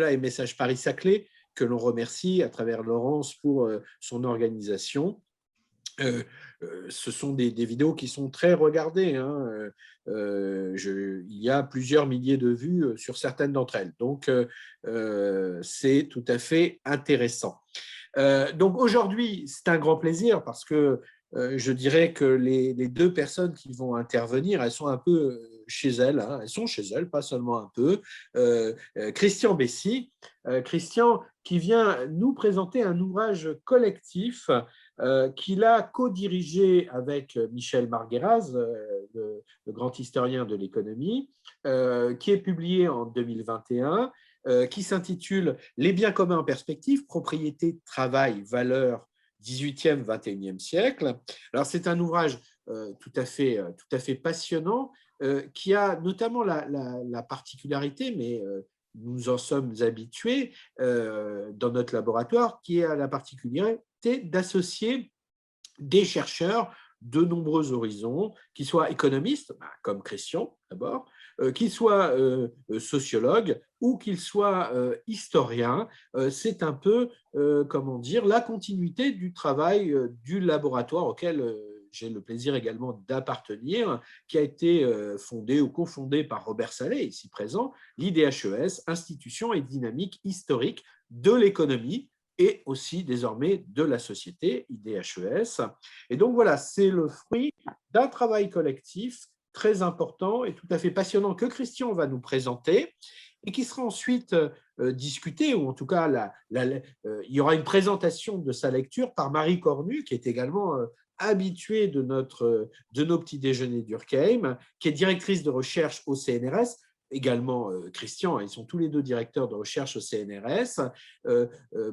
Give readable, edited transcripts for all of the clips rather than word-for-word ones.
et Message Paris-Saclay, que l'on remercie à travers Laurence pour son organisation. Ce sont des vidéos qui sont très regardées, hein. Il y a plusieurs milliers de vues sur certaines d'entre elles. Donc, c'est tout à fait intéressant. Donc, aujourd'hui, c'est un grand plaisir parce que je dirais que les deux personnes qui vont intervenir, elles sont un peu chez elles, hein. Elles sont chez elles, pas seulement un peu. Christian Bessy, Christian qui vient nous présenter un ouvrage collectif qu'il a co-dirigé avec Michel Margueraz, le grand historien de l'économie, qui est publié en 2021, qui s'intitule « Les biens communs en perspective, propriété, travail, valeurs, 18e, 21e siècle ». Alors, c'est un ouvrage tout à fait passionnant qui a notamment la particularité, mais nous en sommes habitués dans notre laboratoire, qui a la particularité d'associer des chercheurs de nombreux horizons, qu'ils soient économistes, comme Christian d'abord, qu'ils soient sociologues ou qu'ils soient historiens. C'est un peu, comment dire, la continuité du travail du laboratoire auquel j'ai le plaisir également d'appartenir, qui a été fondé ou cofondé par Robert Sallet, ici présent, l'IDHES, Institution et dynamique historique de l'économie, et aussi désormais de la société, IDHES. Et donc voilà, c'est le fruit d'un travail collectif très important et tout à fait passionnant que Christian va nous présenter et qui sera ensuite discuté, ou en tout cas, il y aura une présentation de sa lecture par Marie Cornu, qui est également habituée de nos petits déjeuners d'Urkheim, qui est directrice de recherche au CNRS, également Christian, ils sont tous les deux directeurs de recherche au CNRS.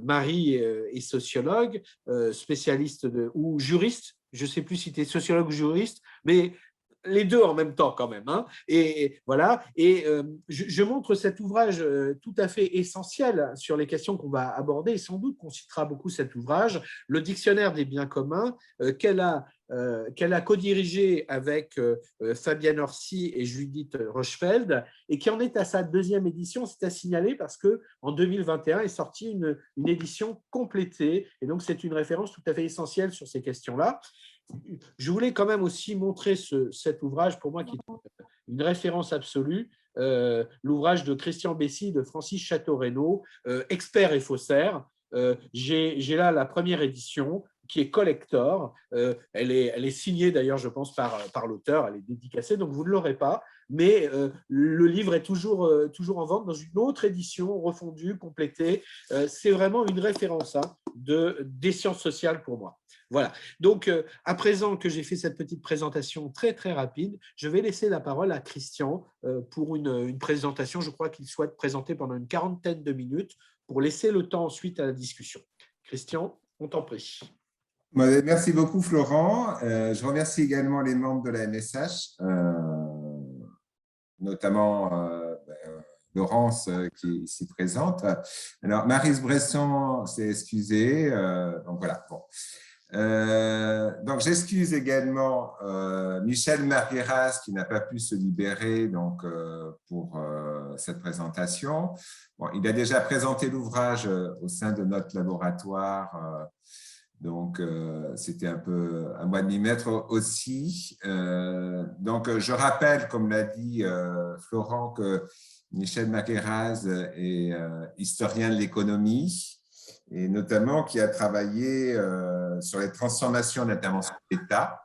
Marie est sociologue, spécialiste ou juriste, je ne sais plus si tu es sociologue ou juriste, mais les deux en même temps quand même, hein. Et voilà. Et je montre cet ouvrage tout à fait essentiel sur les questions qu'on va aborder, et sans doute qu'on citera beaucoup cet ouvrage, le Dictionnaire des biens communs, qu'elle a co-dirigé avec Fabienne Orsi et Judith Rochefeld, et qui en est à sa deuxième édition. C'est à signaler parce qu'en 2021 est sortie une édition complétée, et donc c'est une référence tout à fait essentielle sur ces questions-là. Je voulais quand même aussi montrer cet ouvrage, pour moi, qui est une référence absolue, l'ouvrage de Christian Bessy, de Francis Château-Renaud, Expert et faussaire. J'ai là la première édition, qui est collector. Elle est signée d'ailleurs, je pense, par l'auteur, elle est dédicacée, donc vous ne l'aurez pas, mais le livre est toujours en vente dans une autre édition, refondue, complétée. C'est vraiment une référence, hein, des sciences sociales pour moi. Voilà. Donc, à présent que j'ai fait cette petite présentation très, très rapide, je vais laisser la parole à Christian pour une présentation. Je crois qu'il souhaite présenter pendant une quarantaine de minutes pour laisser le temps ensuite à la discussion. Christian, on t'en prie. Merci beaucoup, Florent. Je remercie également les membres de la MSH, notamment Laurence qui est ici présente. Alors, Maryse Bresson s'est excusée. Donc, voilà. Bon. Donc, j'excuse également Michel Margueraz qui n'a pas pu se libérer donc, pour cette présentation. Bon, il a déjà présenté l'ouvrage au sein de notre laboratoire, donc c'était un peu à moi de m'y mettre aussi. Donc, je rappelle, comme l'a dit Florent, que Michel Margueraz est historien de l'économie, et notamment qui a travaillé sur les transformations d'intervention de l'État,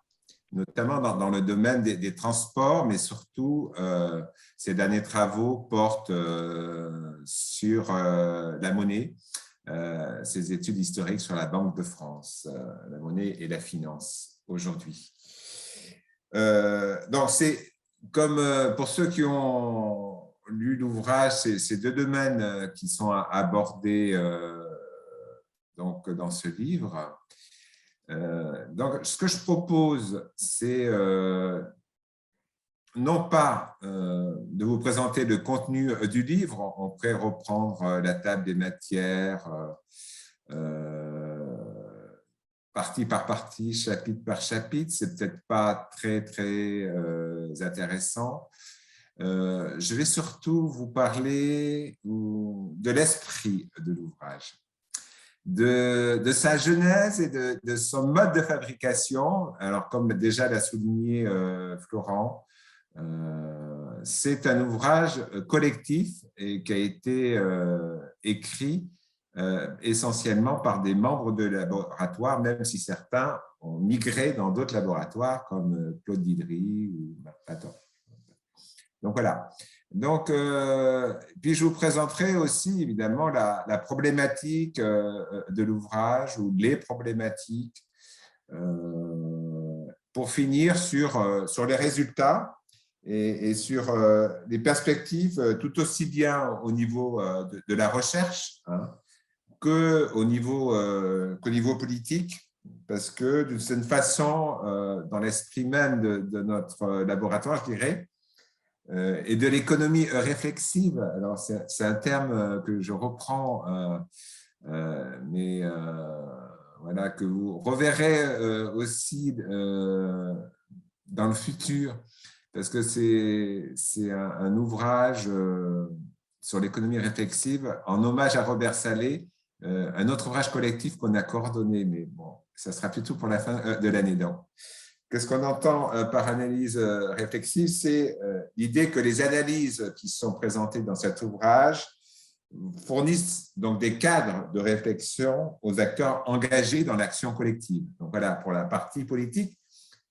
notamment dans le domaine des transports, mais surtout, ses derniers travaux portent sur la monnaie, ses études historiques sur la Banque de France, la monnaie et la finance aujourd'hui. Donc, c'est comme pour ceux qui ont lu l'ouvrage, c'est deux domaines qui sont abordés donc, dans ce livre. Donc, ce que je propose, c'est non pas de vous présenter le contenu du livre, on pourrait reprendre la table des matières, partie par partie, chapitre par chapitre, c'est peut-être pas très intéressant. Je vais surtout vous parler de l'esprit de l'ouvrage, de sa genèse et de son mode de fabrication. Alors, comme déjà l'a souligné Florent, c'est un ouvrage collectif et qui a été écrit essentiellement par des membres de laboratoire, même si certains ont migré dans d'autres laboratoires comme Claude Didry ou Marc. Donc voilà. Donc, puis je vous présenterai aussi évidemment la problématique de l'ouvrage ou les problématiques pour finir sur les résultats et sur les perspectives tout aussi bien au niveau de la recherche qu'au niveau politique, parce que d'une certaine façon, dans l'esprit même de notre laboratoire, je dirais, et de l'économie réflexive. Alors, c'est un terme que je reprends, mais voilà, que vous reverrez aussi dans le futur, parce que c'est un ouvrage sur l'économie réflexive en hommage à Robert Salé, un autre ouvrage collectif qu'on a coordonné, mais bon, ça sera plutôt pour la fin de l'année. Donc, qu'est-ce qu'on entend par analyse réflexive? C'est l'idée que les analyses qui sont présentées dans cet ouvrage fournissent donc des cadres de réflexion aux acteurs engagés dans l'action collective. Donc voilà, pour la partie politique.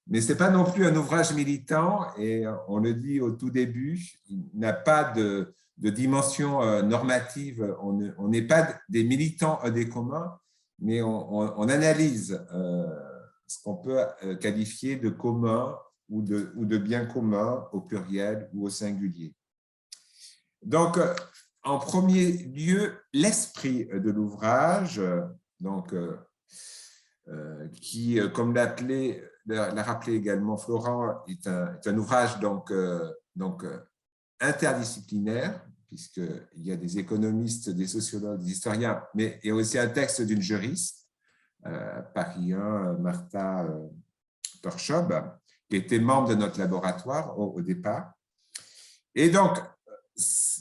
Mais ce n'est pas non plus un ouvrage militant, et on le dit au tout début, il n'a pas de dimension normative. On n'est pas des militants des communs, mais on analyse ce qu'on peut qualifier de commun ou de bien commun au pluriel ou au singulier. Donc, en premier lieu, l'esprit de l'ouvrage, donc, qui, comme l'a rappelé également Florent, est un ouvrage donc interdisciplinaire, puisqu'il y a des économistes, des sociologues, des historiens, mais il y a aussi un texte d'une juriste, Paris 1, Martha Torschob, qui était membre de notre laboratoire au départ. Et donc,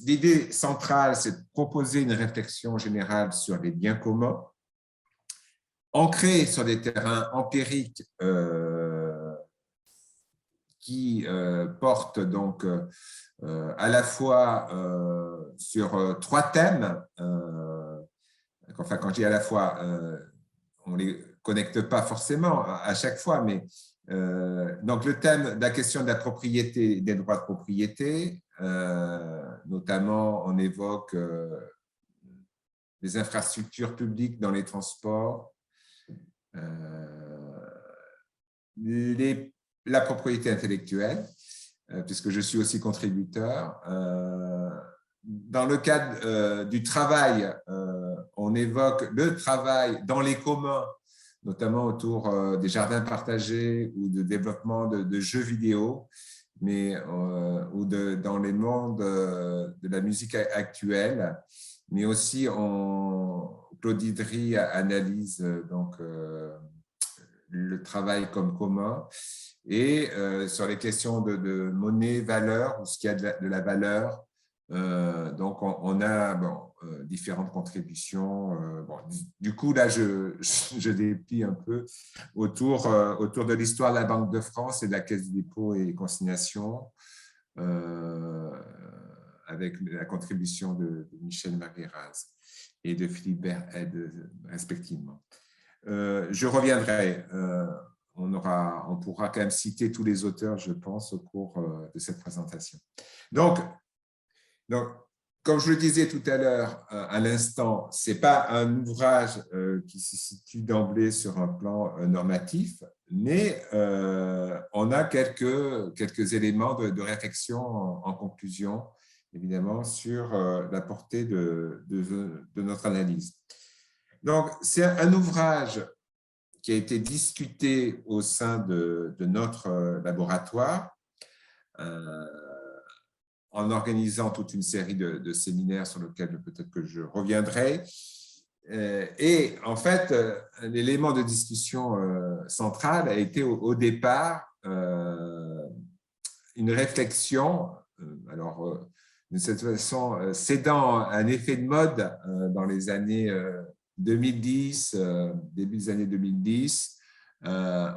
l'idée centrale, c'est de proposer une réflexion générale sur les biens communs, ancrée sur des terrains empiriques qui portent donc à la fois sur 3 thèmes. Enfin, quand je dis à la fois, on ne les connecte pas forcément à chaque fois, mais donc le thème de la question de la propriété, des droits de propriété, notamment on évoque les infrastructures publiques dans les transports, la propriété intellectuelle, puisque je suis aussi contributeur. Dans le cadre du travail, on évoque le travail dans les communs, notamment autour des jardins partagés ou de développement de jeux vidéo, mais, ou dans les mondes de la musique actuelle, mais aussi Claude Didry analyse donc, le travail comme commun, et sur les questions de monnaie, valeur, ou ce qu'il y a de la valeur. Donc, on a différentes contributions. Du coup, là, je déplie un peu autour de l'histoire de la Banque de France et de la Caisse des dépôts et consignations, avec la contribution de Michel Margueraz et de Philippe Berhed, respectivement. Je reviendrai. On pourra quand même citer tous les auteurs, je pense, au cours de cette présentation. Donc, comme je le disais tout à l'heure, à l'instant, ce n'est pas un ouvrage qui se situe d'emblée sur un plan normatif, mais on a quelques éléments de réflexion en conclusion, évidemment, sur la portée de notre analyse. Donc, c'est un ouvrage qui a été discuté au sein de notre laboratoire, en organisant toute une série de séminaires sur lesquels peut-être que je reviendrai. Et en fait, l'élément de discussion central a été au départ une réflexion, alors de cette façon cédant un effet de mode dans les années 2010, début des années 2010,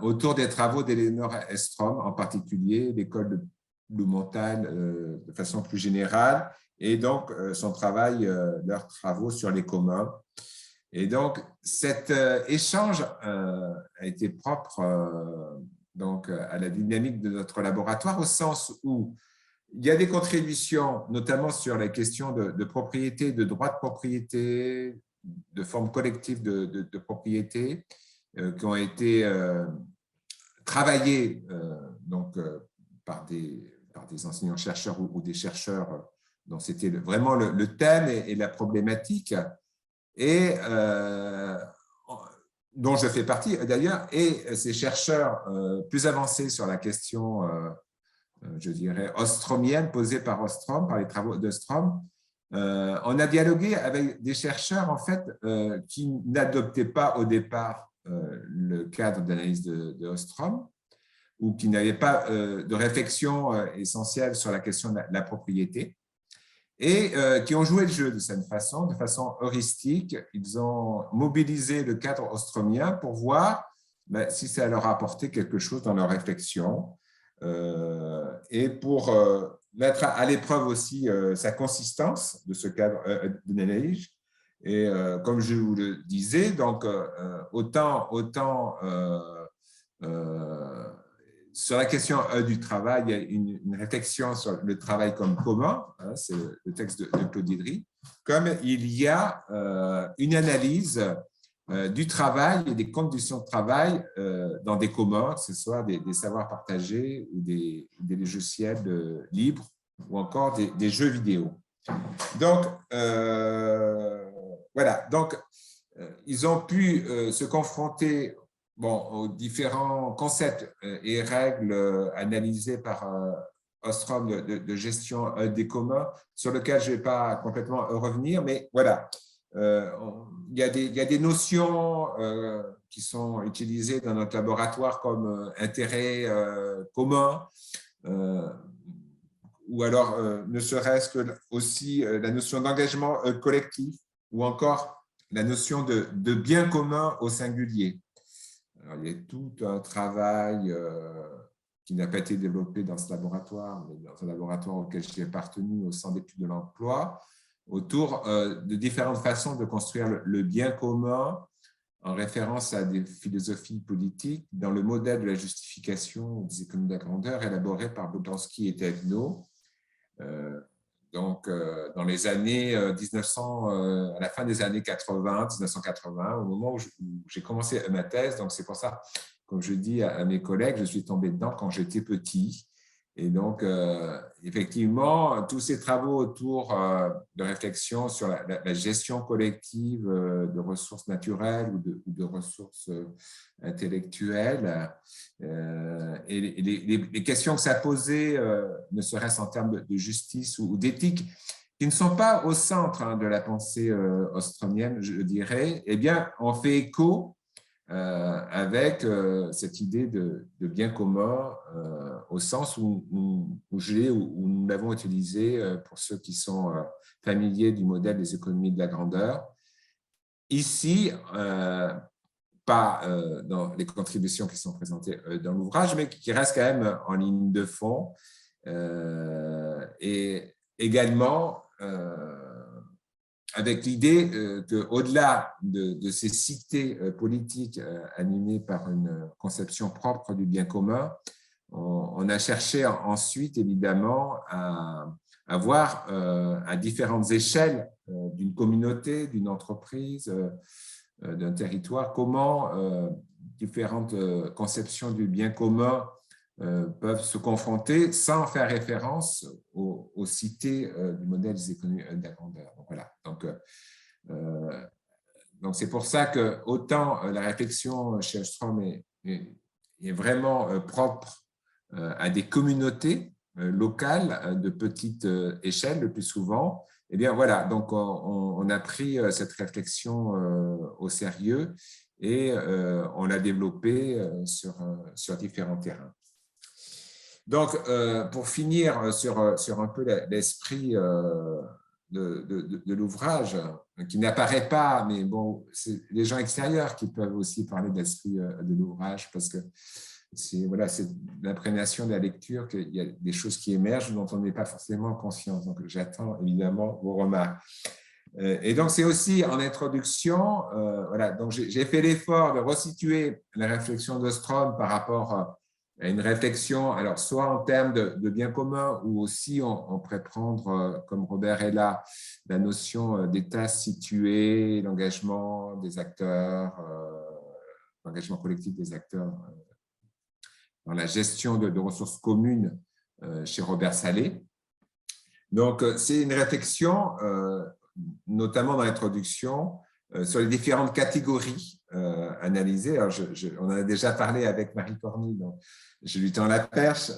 autour des travaux d'Elinor Ostrom, en particulier l'école de Blumenthal de façon plus générale, et donc son travail, leurs travaux sur les communs. Et donc, cet échange a été propre donc, à la dynamique de notre laboratoire, au sens où il y a des contributions, notamment sur la question de propriété, de droit de propriété, de formes collectives de propriété, qui ont été travaillées donc, par des enseignants-chercheurs ou des chercheurs dont c'était vraiment le thème et la problématique, et dont je fais partie d'ailleurs, et ces chercheurs plus avancés sur la question, je dirais, ostromienne, posée par Ostrom, par les travaux d'Ostrom, on a dialogué avec des chercheurs en fait, qui n'adoptaient pas au départ le cadre d'analyse de Ostrom, ou qui n'avaient pas de réflexion essentielle sur la question de la propriété, et qui ont joué le jeu de cette façon, de façon heuristique. Ils ont mobilisé le cadre ostromien pour voir si ça leur a apporté quelque chose dans leur réflexion, et pour mettre à l'épreuve aussi sa consistance de ce cadre d'analyse. Et comme je vous le disais, donc, autant sur la question du travail, il y a une réflexion sur le travail comme commun, hein, c'est le texte de Claude Didry, comme il y a une analyse du travail et des conditions de travail dans des communs, que ce soit des savoirs partagés ou des logiciels libres ou encore des jeux vidéo. Donc, voilà. Donc, ils ont pu se confronter aux différents concepts et règles analysés par Ostrom de gestion des communs, sur lesquels je ne vais pas complètement revenir, mais voilà. Il y a des notions qui sont utilisées dans notre laboratoire comme intérêt commun, ou alors ne serait-ce que aussi la notion d'engagement collectif, ou encore la notion de bien commun au singulier. Alors, il y a tout un travail qui n'a pas été développé dans ce laboratoire, mais dans un laboratoire auquel j'ai appartenu au Centre d'études de l'emploi, autour de différentes façons de construire le bien commun en référence à des philosophies politiques dans le modèle de la justification des économies de la grandeur élaboré par Boltanski et Thévenot. Donc, dans les années 1900, à la fin des années 80, 1980, au moment où j'ai commencé ma thèse. Donc, c'est pour ça, comme je dis à mes collègues, je suis tombé dedans quand j'étais petit. Et donc, effectivement, tous ces travaux autour de réflexion sur la gestion collective de ressources naturelles ou de ressources intellectuelles, et les questions que ça posait, ne serait-ce en termes de justice ou d'éthique, qui ne sont pas au centre de la pensée ostromienne, je dirais, eh bien, on fait écho avec cette idée de bien commun, au sens où nous l'avons utilisé pour ceux qui sont familiers du modèle des économies de la grandeur. Ici, pas dans les contributions qui sont présentées dans l'ouvrage, mais qui restent quand même en ligne de fond, et également avec l'idée qu'au-delà de ces cités politiques animées par une conception propre du bien commun, on a cherché ensuite, évidemment, à voir à différentes échelles d'une communauté, d'une entreprise, d'un territoire, comment différentes conceptions du bien commun peuvent se confronter sans faire référence aux cités du modèle des économies de la grandeur. Donc, voilà. Donc, c'est pour ça que autant la réflexion chez Ostrom est vraiment propre à des communautés locales de petite échelle le plus souvent. Eh bien, voilà, donc on a pris cette réflexion au sérieux et on l'a développée sur différents terrains. Donc, pour finir sur un peu l'esprit de l'ouvrage, qui n'apparaît pas, mais bon, c'est les gens extérieurs qui peuvent aussi parler de l'esprit de l'ouvrage, parce que c'est l'imprégnation de la lecture qu'il y a des choses qui émergent dont on n'est pas forcément conscient. Donc, j'attends évidemment vos remarques. Et donc, c'est aussi en introduction, voilà, donc j'ai fait l'effort de resituer la réflexion d'Ostrom par rapport à une réflexion, alors soit en termes de bien commun, ou aussi on pourrait prendre, comme Robert est là, la notion d'état situé, l'engagement des acteurs, l'engagement collectif des acteurs dans la gestion de ressources communes chez Robert Salé. Donc, c'est une réflexion, notamment dans l'introduction, sur les différentes catégories analysées. Alors, on en a déjà parlé avec Marie Cornu, donc je lui tends la perche.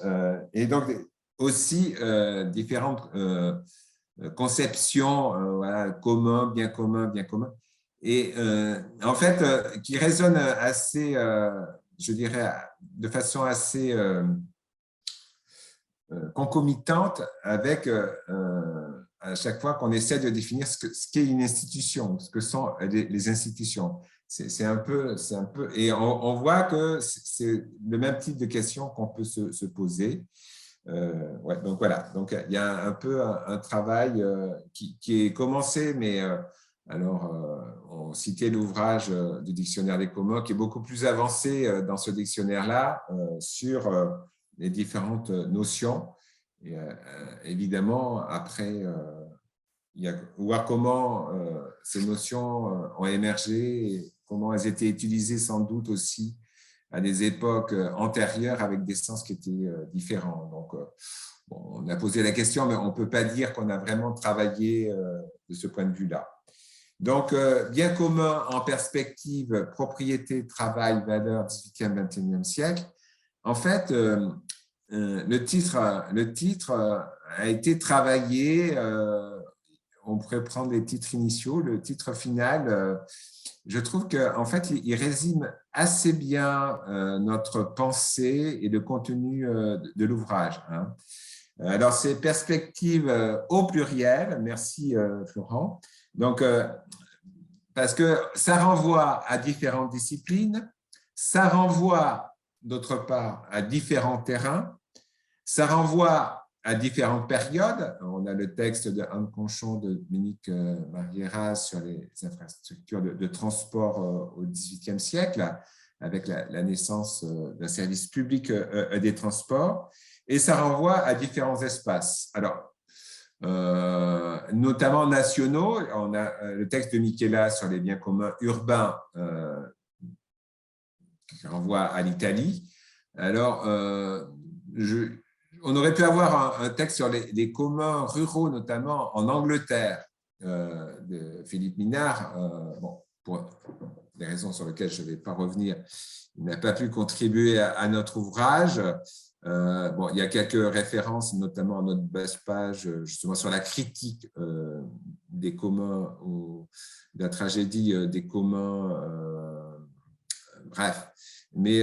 Et donc, aussi différentes conceptions, voilà, commun, bien commun, bien commun. Et en fait, qui résonnent assez, je dirais, de façon assez concomitante avec à chaque fois qu'on essaie de définir ce qu'est une institution, ce que sont les institutions. C'est un peu, et on voit que c'est le même type de questions qu'on peut se poser. Ouais, donc voilà, donc il y a un peu un travail qui est commencé, mais alors on citait l'ouvrage du dictionnaire des communs qui est beaucoup plus avancé dans ce dictionnaire-là sur les différentes notions. Et évidemment, après, il y a voir comment ces notions ont émergé, et comment elles étaient utilisées sans doute aussi à des époques antérieures avec des sens qui étaient différents. Donc, bon, on a posé la question, mais on ne peut pas dire qu'on a vraiment travaillé de ce point de vue-là. Donc, bien commun en perspective, propriété, travail, valeur, 18e, 21e siècle. En fait, le titre a été travaillé, on pourrait prendre les titres initiaux, le titre final, je trouve qu'en fait, il résume assez bien notre pensée et le contenu de l'ouvrage. Hein. Alors, c'est perspective au pluriel, merci Florent. Donc, parce que ça renvoie à différentes disciplines, ça renvoie d'autre part à différents terrains, ça renvoie à différentes périodes. On a le texte de Anne Conchon, de Dominique Marieras sur les infrastructures de transport au XVIIIe siècle, avec la naissance d'un service public des transports. Et ça renvoie à différents espaces. Alors, notamment nationaux, on a le texte de Michela sur les biens communs urbains qui renvoie à l'Italie. Alors, on aurait pu avoir un texte sur les communs ruraux, notamment en Angleterre, de Philippe Minard. Bon, pour des raisons sur lesquelles je ne vais pas revenir, il n'a pas pu contribuer à notre ouvrage. Bon, il y a quelques références, notamment à notre base page, justement sur la critique des communs, ou de la tragédie des communs. Bref. Mais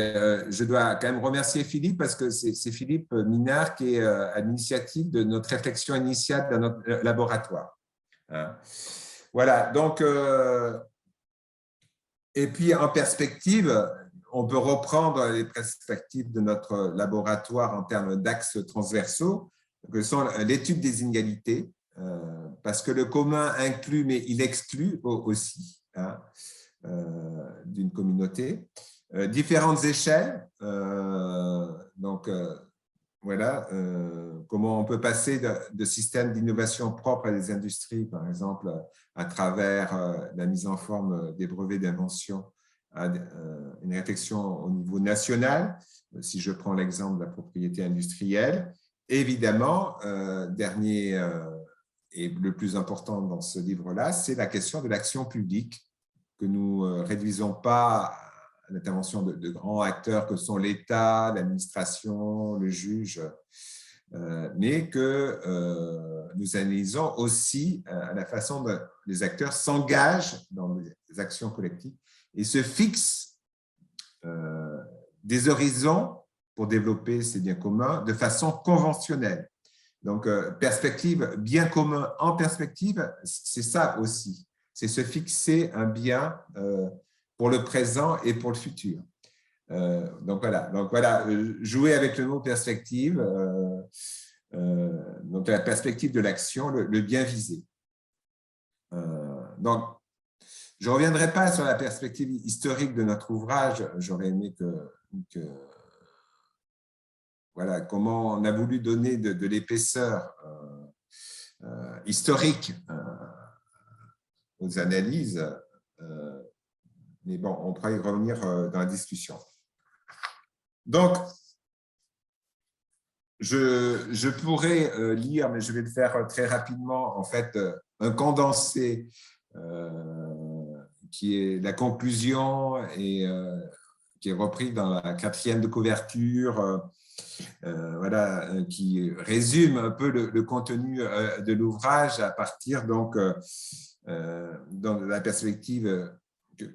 je dois quand même remercier Philippe, parce que c'est Philippe Minard qui est à l'initiative de notre réflexion initiale dans notre laboratoire. Hein. Voilà, donc, et puis en perspective, on peut reprendre les perspectives de notre laboratoire en termes d'axes transversaux, que sont l'étude des inégalités, parce que le commun inclut, mais il exclut aussi, hein, d'une communauté. Différentes échelles, donc voilà, comment on peut passer de systèmes d'innovation propres à des industries, par exemple, à travers la mise en forme des brevets d'invention, à une réflexion au niveau national, si je prends l'exemple de la propriété industrielle. Évidemment, dernier et le plus important dans ce livre-là, c'est la question de l'action publique, que nous ne réduisons pas à l'intervention de grands acteurs que sont l'État, l'administration, le juge, mais que nous analysons aussi à la façon dont les acteurs s'engagent dans des actions collectives et se fixent des horizons pour développer ces biens communs de façon conventionnelle. Donc, perspective, bien commun en perspective, c'est ça aussi. C'est se fixer un bien pour le présent et pour le futur. Donc voilà, jouer avec le mot perspective, donc la perspective de l'action, le bien visé. Donc, je ne reviendrai pas sur la perspective historique de notre ouvrage. J'aurais aimé que voilà, comment on a voulu donner de l'épaisseur historique aux analyses. Mais bon, on pourra y revenir dans la discussion. Donc, je pourrais lire, mais je vais le faire très rapidement, en fait, un condensé qui est la conclusion et qui est repris dans la 4e de couverture, voilà, qui résume un peu le contenu de l'ouvrage à partir donc dans la perspective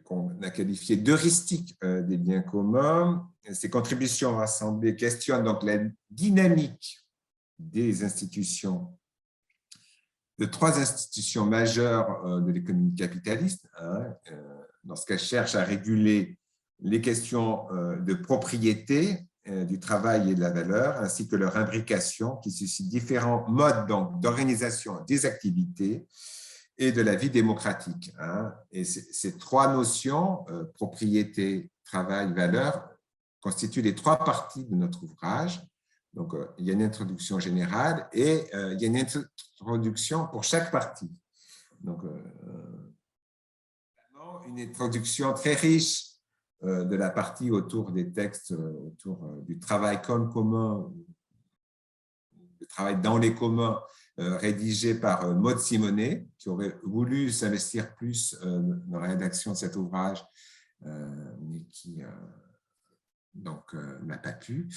qu'on a qualifiée d'heuristique des biens communs. Ces contributions rassemblées questionnent donc la dynamique des institutions, de 3 institutions majeures de l'économie capitaliste, lorsqu'elles cherchent à réguler les questions de propriété, du travail et de la valeur, ainsi que leur imbrication qui suscite différents modes d'organisation des activités et de la vie démocratique. Et ces 3 notions, propriété, travail, valeur, constituent les 3 parties de notre ouvrage. Donc, il y a une introduction générale et il y a une introduction pour chaque partie. Donc, une introduction très riche de la partie autour des textes, autour du travail comme commun, le travail dans les communs, rédigé par Maud Simonet, qui aurait voulu s'investir plus dans la rédaction de cet ouvrage, mais qui n'a pas pu.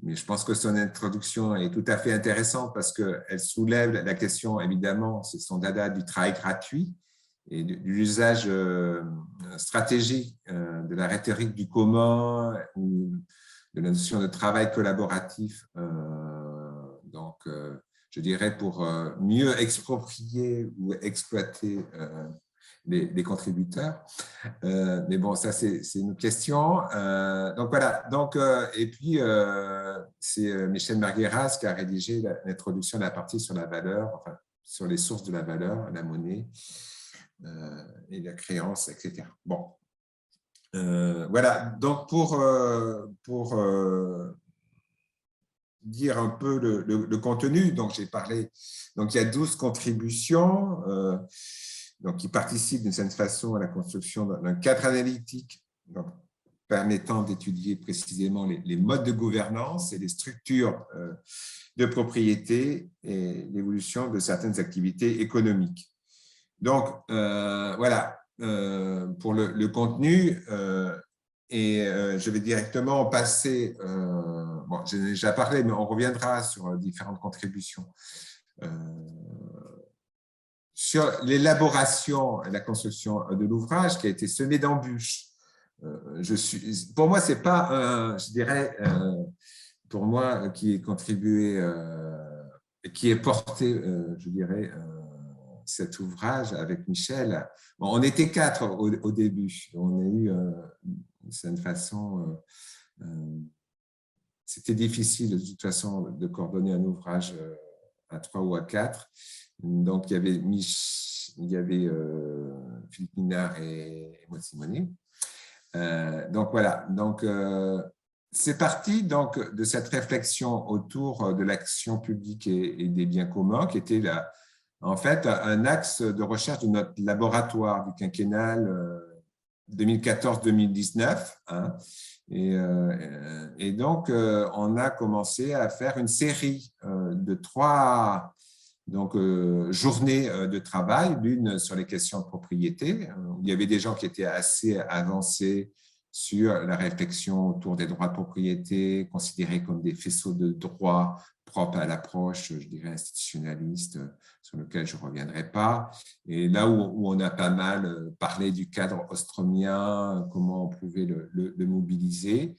Mais je pense que son introduction est tout à fait intéressante parce qu'elle soulève la question, évidemment, c'est son dada du travail gratuit et de l'usage stratégique de la rhétorique du commun ou de la notion de travail collaboratif, je dirais pour mieux exproprier ou exploiter les contributeurs. Mais bon, ça, c'est une question. Donc, voilà. Donc, et puis, c'est Michel Margueras qui a rédigé l'introduction de la partie sur la valeur, enfin, sur les sources de la valeur, la monnaie et la créance, etc. Bon. Voilà. Donc, pour dire un peu le contenu, donc j'ai parlé, donc il y a 12 contributions donc qui participent d'une certaine façon à la construction d'un cadre analytique donc, permettant d'étudier précisément les modes de gouvernance et les structures de propriété et l'évolution de certaines activités économiques. Donc, voilà, pour le contenu, je vais directement passer, bon, j'ai déjà parlé, mais on reviendra sur différentes contributions. Sur l'élaboration et la construction de l'ouvrage qui a été semé d'embûches. Pour moi, ce n'est pas, je dirais, pour moi, qui est contribué, qui est porté, je dirais, cet ouvrage avec Michel. Bon, on était 4 au début. On a eu, d'une certaine façon, c'était difficile de toute façon de coordonner un ouvrage à 3 ou à 4. Donc, il y avait Philippe Minard et Maud Simonet. Donc, voilà. Donc, c'est parti donc, de cette réflexion autour de l'action publique et des biens communs qui était en fait un axe de recherche de notre laboratoire du quinquennal 2014-2019. Hein. Et donc, on a commencé à faire une série de 3 journées de travail, l'une sur les questions de propriété, où il y avait des gens qui étaient assez avancés sur la réflexion autour des droits de propriété, considérés comme des faisceaux de droit propres à l'approche, je dirais, institutionnaliste, sur lequel je ne reviendrai pas. Et là où on a pas mal parlé du cadre ostromien, comment on pouvait le mobiliser.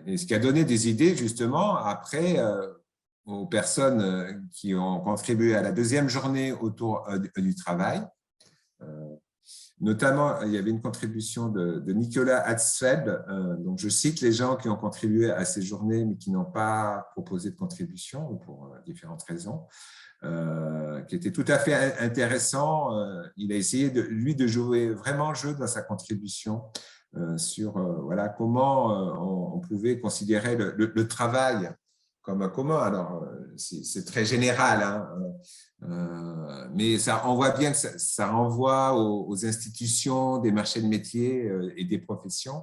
Et ce qui a donné des idées, justement, après, aux personnes qui ont contribué à la deuxième journée autour du travail. Notamment, il y avait une contribution de Nicolas Hatzfeld. Donc, je cite les gens qui ont contribué à ces journées, mais qui n'ont pas proposé de contribution pour différentes raisons, qui était tout à fait intéressant. Il a essayé, lui, de jouer vraiment le jeu dans sa contribution sur voilà, comment on pouvait considérer le travail comme commun. Alors, c'est très général, hein, mais on voit bien que ça renvoie aux institutions des marchés de métiers et des professions,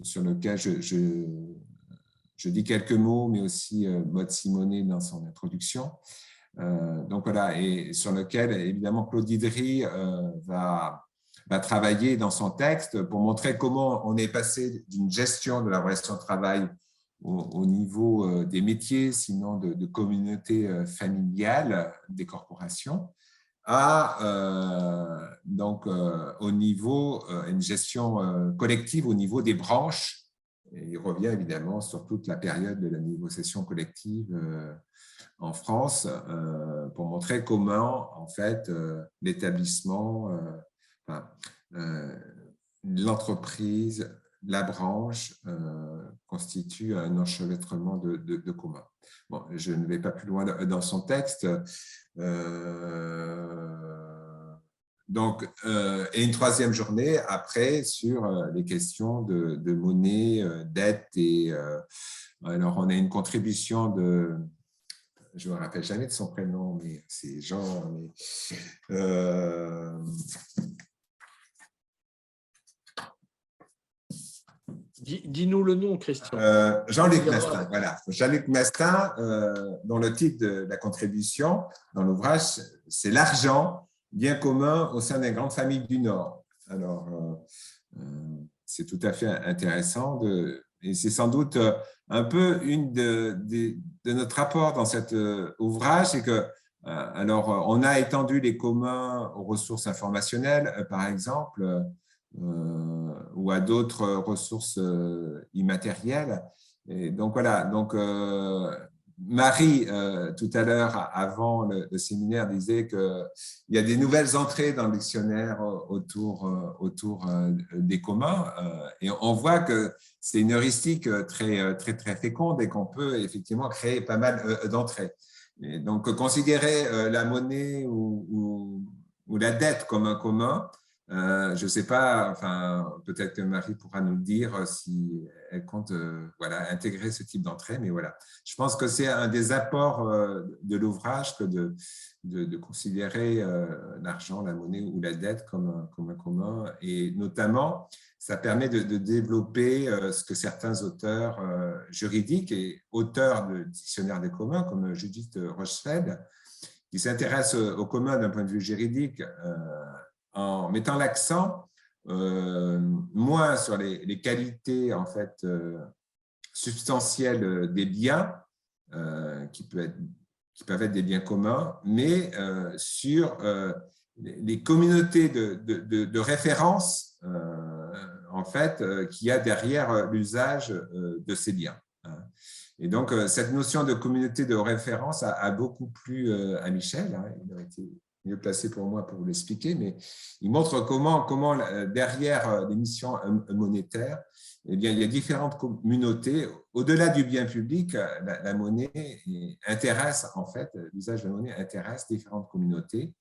sur lequel je dis quelques mots, mais aussi Maud Simonet dans son introduction. Donc voilà, et sur lequel, évidemment, Claude Didry va travailler dans son texte pour montrer comment on est passé d'une gestion de la relation de travail au niveau des métiers, sinon de communautés familiales des corporations, à donc au niveau une gestion collective au niveau des branches. Et il revient évidemment sur toute la période de la négociation collective en France pour montrer comment en fait l'établissement, l'entreprise, la branche constitue un enchevêtrement de communs. Bon, je ne vais pas plus loin dans son texte. Donc, et une troisième journée après sur les questions de monnaie, dette et alors on a une contribution de, je ne me rappelle jamais de son prénom, mais c'est Jean. Dis-nous le nom, Christian. Jean-Luc Mastin, voilà. Jean-Luc Mastin, dont le titre de la contribution dans l'ouvrage, c'est l'argent, bien commun au sein des grandes familles du Nord. Alors, c'est tout à fait intéressant et c'est sans doute un peu une de notre rapport dans cet ouvrage, c'est que alors on a étendu les communs aux ressources informationnelles, par exemple, ou à d'autres ressources immatérielles. Et donc voilà, donc Marie, tout à l'heure, avant le séminaire, disait qu'il y a des nouvelles entrées dans le dictionnaire autour des communs, et on voit que c'est une heuristique très, très, très féconde et qu'on peut effectivement créer pas mal d'entrées. Et donc, considérer la monnaie ou la dette comme un commun, je ne sais pas, enfin, peut-être que Marie pourra nous le dire si elle compte voilà, intégrer ce type d'entrée, mais voilà. Je pense que c'est un des apports de l'ouvrage que de considérer l'argent, la monnaie ou la dette comme un commun, et notamment, ça permet de développer ce que certains auteurs juridiques et auteurs de dictionnaires des communs, comme Judith Rochefeld, qui s'intéressent aux communs d'un point de vue juridique, en mettant l'accent moins sur les qualités en fait substantielles des biens qui peuvent être des biens communs, mais sur les communautés de référence en fait qu'il y a derrière l'usage de ces biens. Et donc cette notion de communauté de référence a beaucoup plu à Michel. Il aurait été mieux placé pour moi pour vous l'expliquer, mais il montre comment derrière les missions monétaires, eh bien, il y a différentes communautés. Au-delà du bien public, la monnaie intéresse, en fait, l'usage de la monnaie intéresse différentes communautés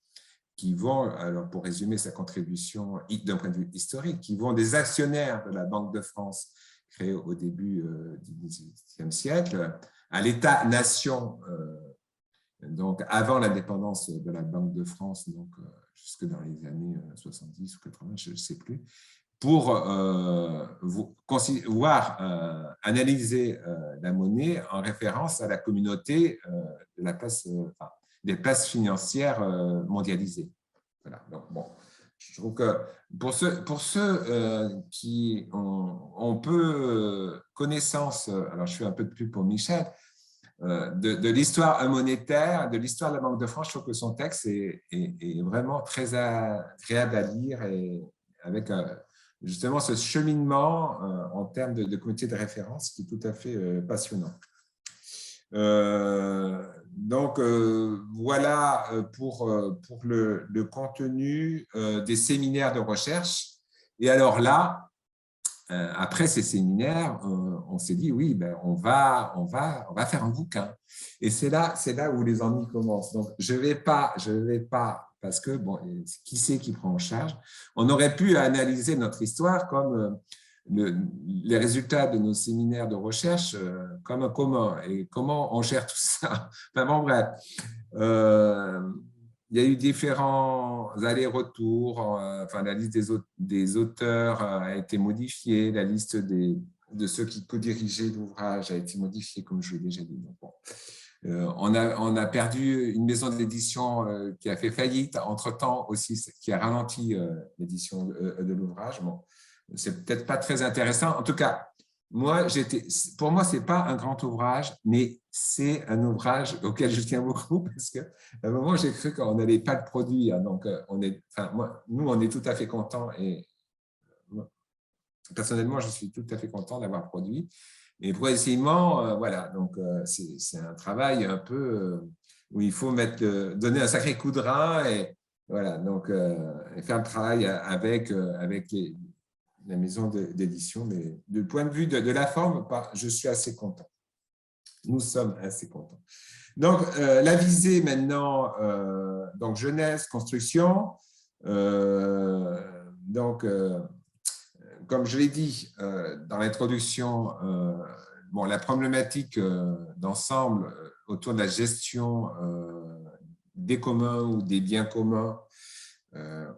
qui vont, alors pour résumer sa contribution d'un point de vue historique, qui vont des actionnaires de la Banque de France créée au début du XVIIIe siècle à l'État-nation, donc avant l'indépendance de la Banque de France, donc jusque dans les années 70 ou 80, je ne sais plus, pour analyser la monnaie en référence à la communauté de la place, des places financières mondialisées. Voilà. Donc, bon, je trouve que pour ceux qui ont peu connaissance, alors je fais un peu de pub pour Michel, de l'histoire monétaire, de l'histoire de la Banque de France, je trouve que son texte est vraiment très agréable à lire et avec justement ce cheminement en termes de comité de référence qui est tout à fait passionnant. Donc, voilà pour le contenu des séminaires de recherche. Et alors là, après ces séminaires, on s'est dit, oui, ben, on va faire un bouquin. Et c'est là où les ennuis commencent. Donc, je vais pas, parce que, bon, qui c'est qui prend en charge? On aurait pu analyser notre histoire comme les résultats de nos séminaires de recherche comme un commun. Et comment on gère tout ça? Enfin, bon, bref. Il y a eu différents allers-retours. Enfin, la liste des auteurs a été modifiée. La liste de ceux qui co-dirigeaient l'ouvrage a été modifiée, comme je l'ai déjà dit. Donc, bon. On a perdu une maison d'édition qui a fait faillite entre-temps aussi, qui a ralenti l'édition de l'ouvrage. Bon, c'est peut-être pas très intéressant. En tout cas, pour moi, ce n'est pas un grand ouvrage, mais c'est un ouvrage auquel je tiens beaucoup parce qu'à un moment, j'ai cru qu'on n'allait pas le produire. Donc, nous, on est tout à fait contents et personnellement, je suis tout à fait content d'avoir produit. Et progressivement, voilà, donc c'est un travail un peu où il faut donner un sacré coup de rein et voilà, donc faire le travail avec la maison d'édition, mais du point de vue de la forme, je suis assez content. Nous sommes assez contents. Donc, la visée maintenant, donc jeunesse, construction. Donc, comme je l'ai dit dans l'introduction, bon, la problématique d'ensemble autour de la gestion des communs ou des biens communs, elle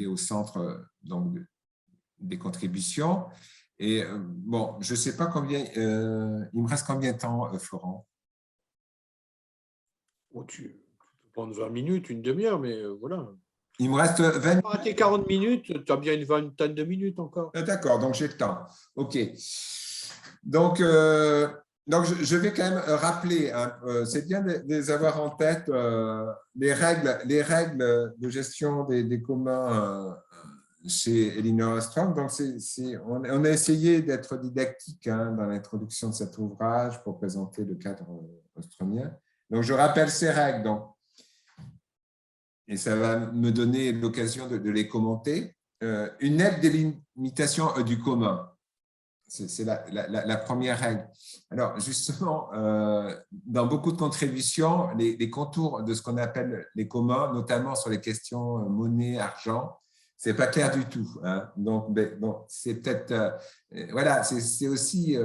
est au centre donc, des contributions. Et bon, je ne sais pas combien, il me reste combien de temps, Florent? Oh, tu peux prendre 20 minutes, une demi-heure, mais voilà. Il me reste 20 minutes. Raté 40 minutes, tu as bien une vingtaine de minutes encore. D'accord, donc j'ai le temps. OK. Donc je vais quand même rappeler, hein, c'est bien de les avoir en tête, les règles de gestion des communs chez Elinor Ostrom. Donc, on a essayé d'être didactique hein, dans l'introduction de cet ouvrage pour présenter le cadre ostromien. Donc, je rappelle ces règles. Donc, et ça va me donner l'occasion de les commenter. Une nette délimitation du commun. C'est la première règle. Alors, justement, dans beaucoup de contributions, les contours de ce qu'on appelle les communs, notamment sur les questions monnaie, argent, ce n'est pas clair du tout. Hein. Donc, bon, c'est peut-être… voilà, c'est aussi…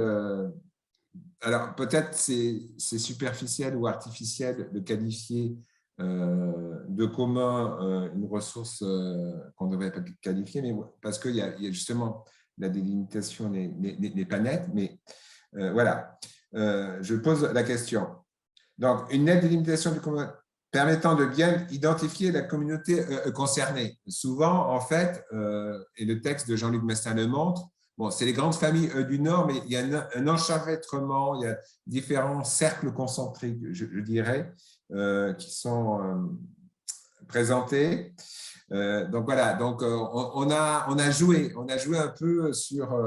alors, peut-être c'est superficiel ou artificiel de qualifier de commun une ressource qu'on ne devrait pas qualifier, mais parce qu'il y a justement… la délimitation n'est pas nette, mais voilà. Je pose la question. Donc, une nette délimitation du commun permettant de bien identifier la communauté concernée. Souvent, en fait, et le texte de Jean-Luc Mestin le montre, bon, c'est les grandes familles du Nord, mais il y a un enchevêtrement, il y a différents cercles concentriques, je dirais, qui sont présentés. Donc voilà, donc on a joué un peu sur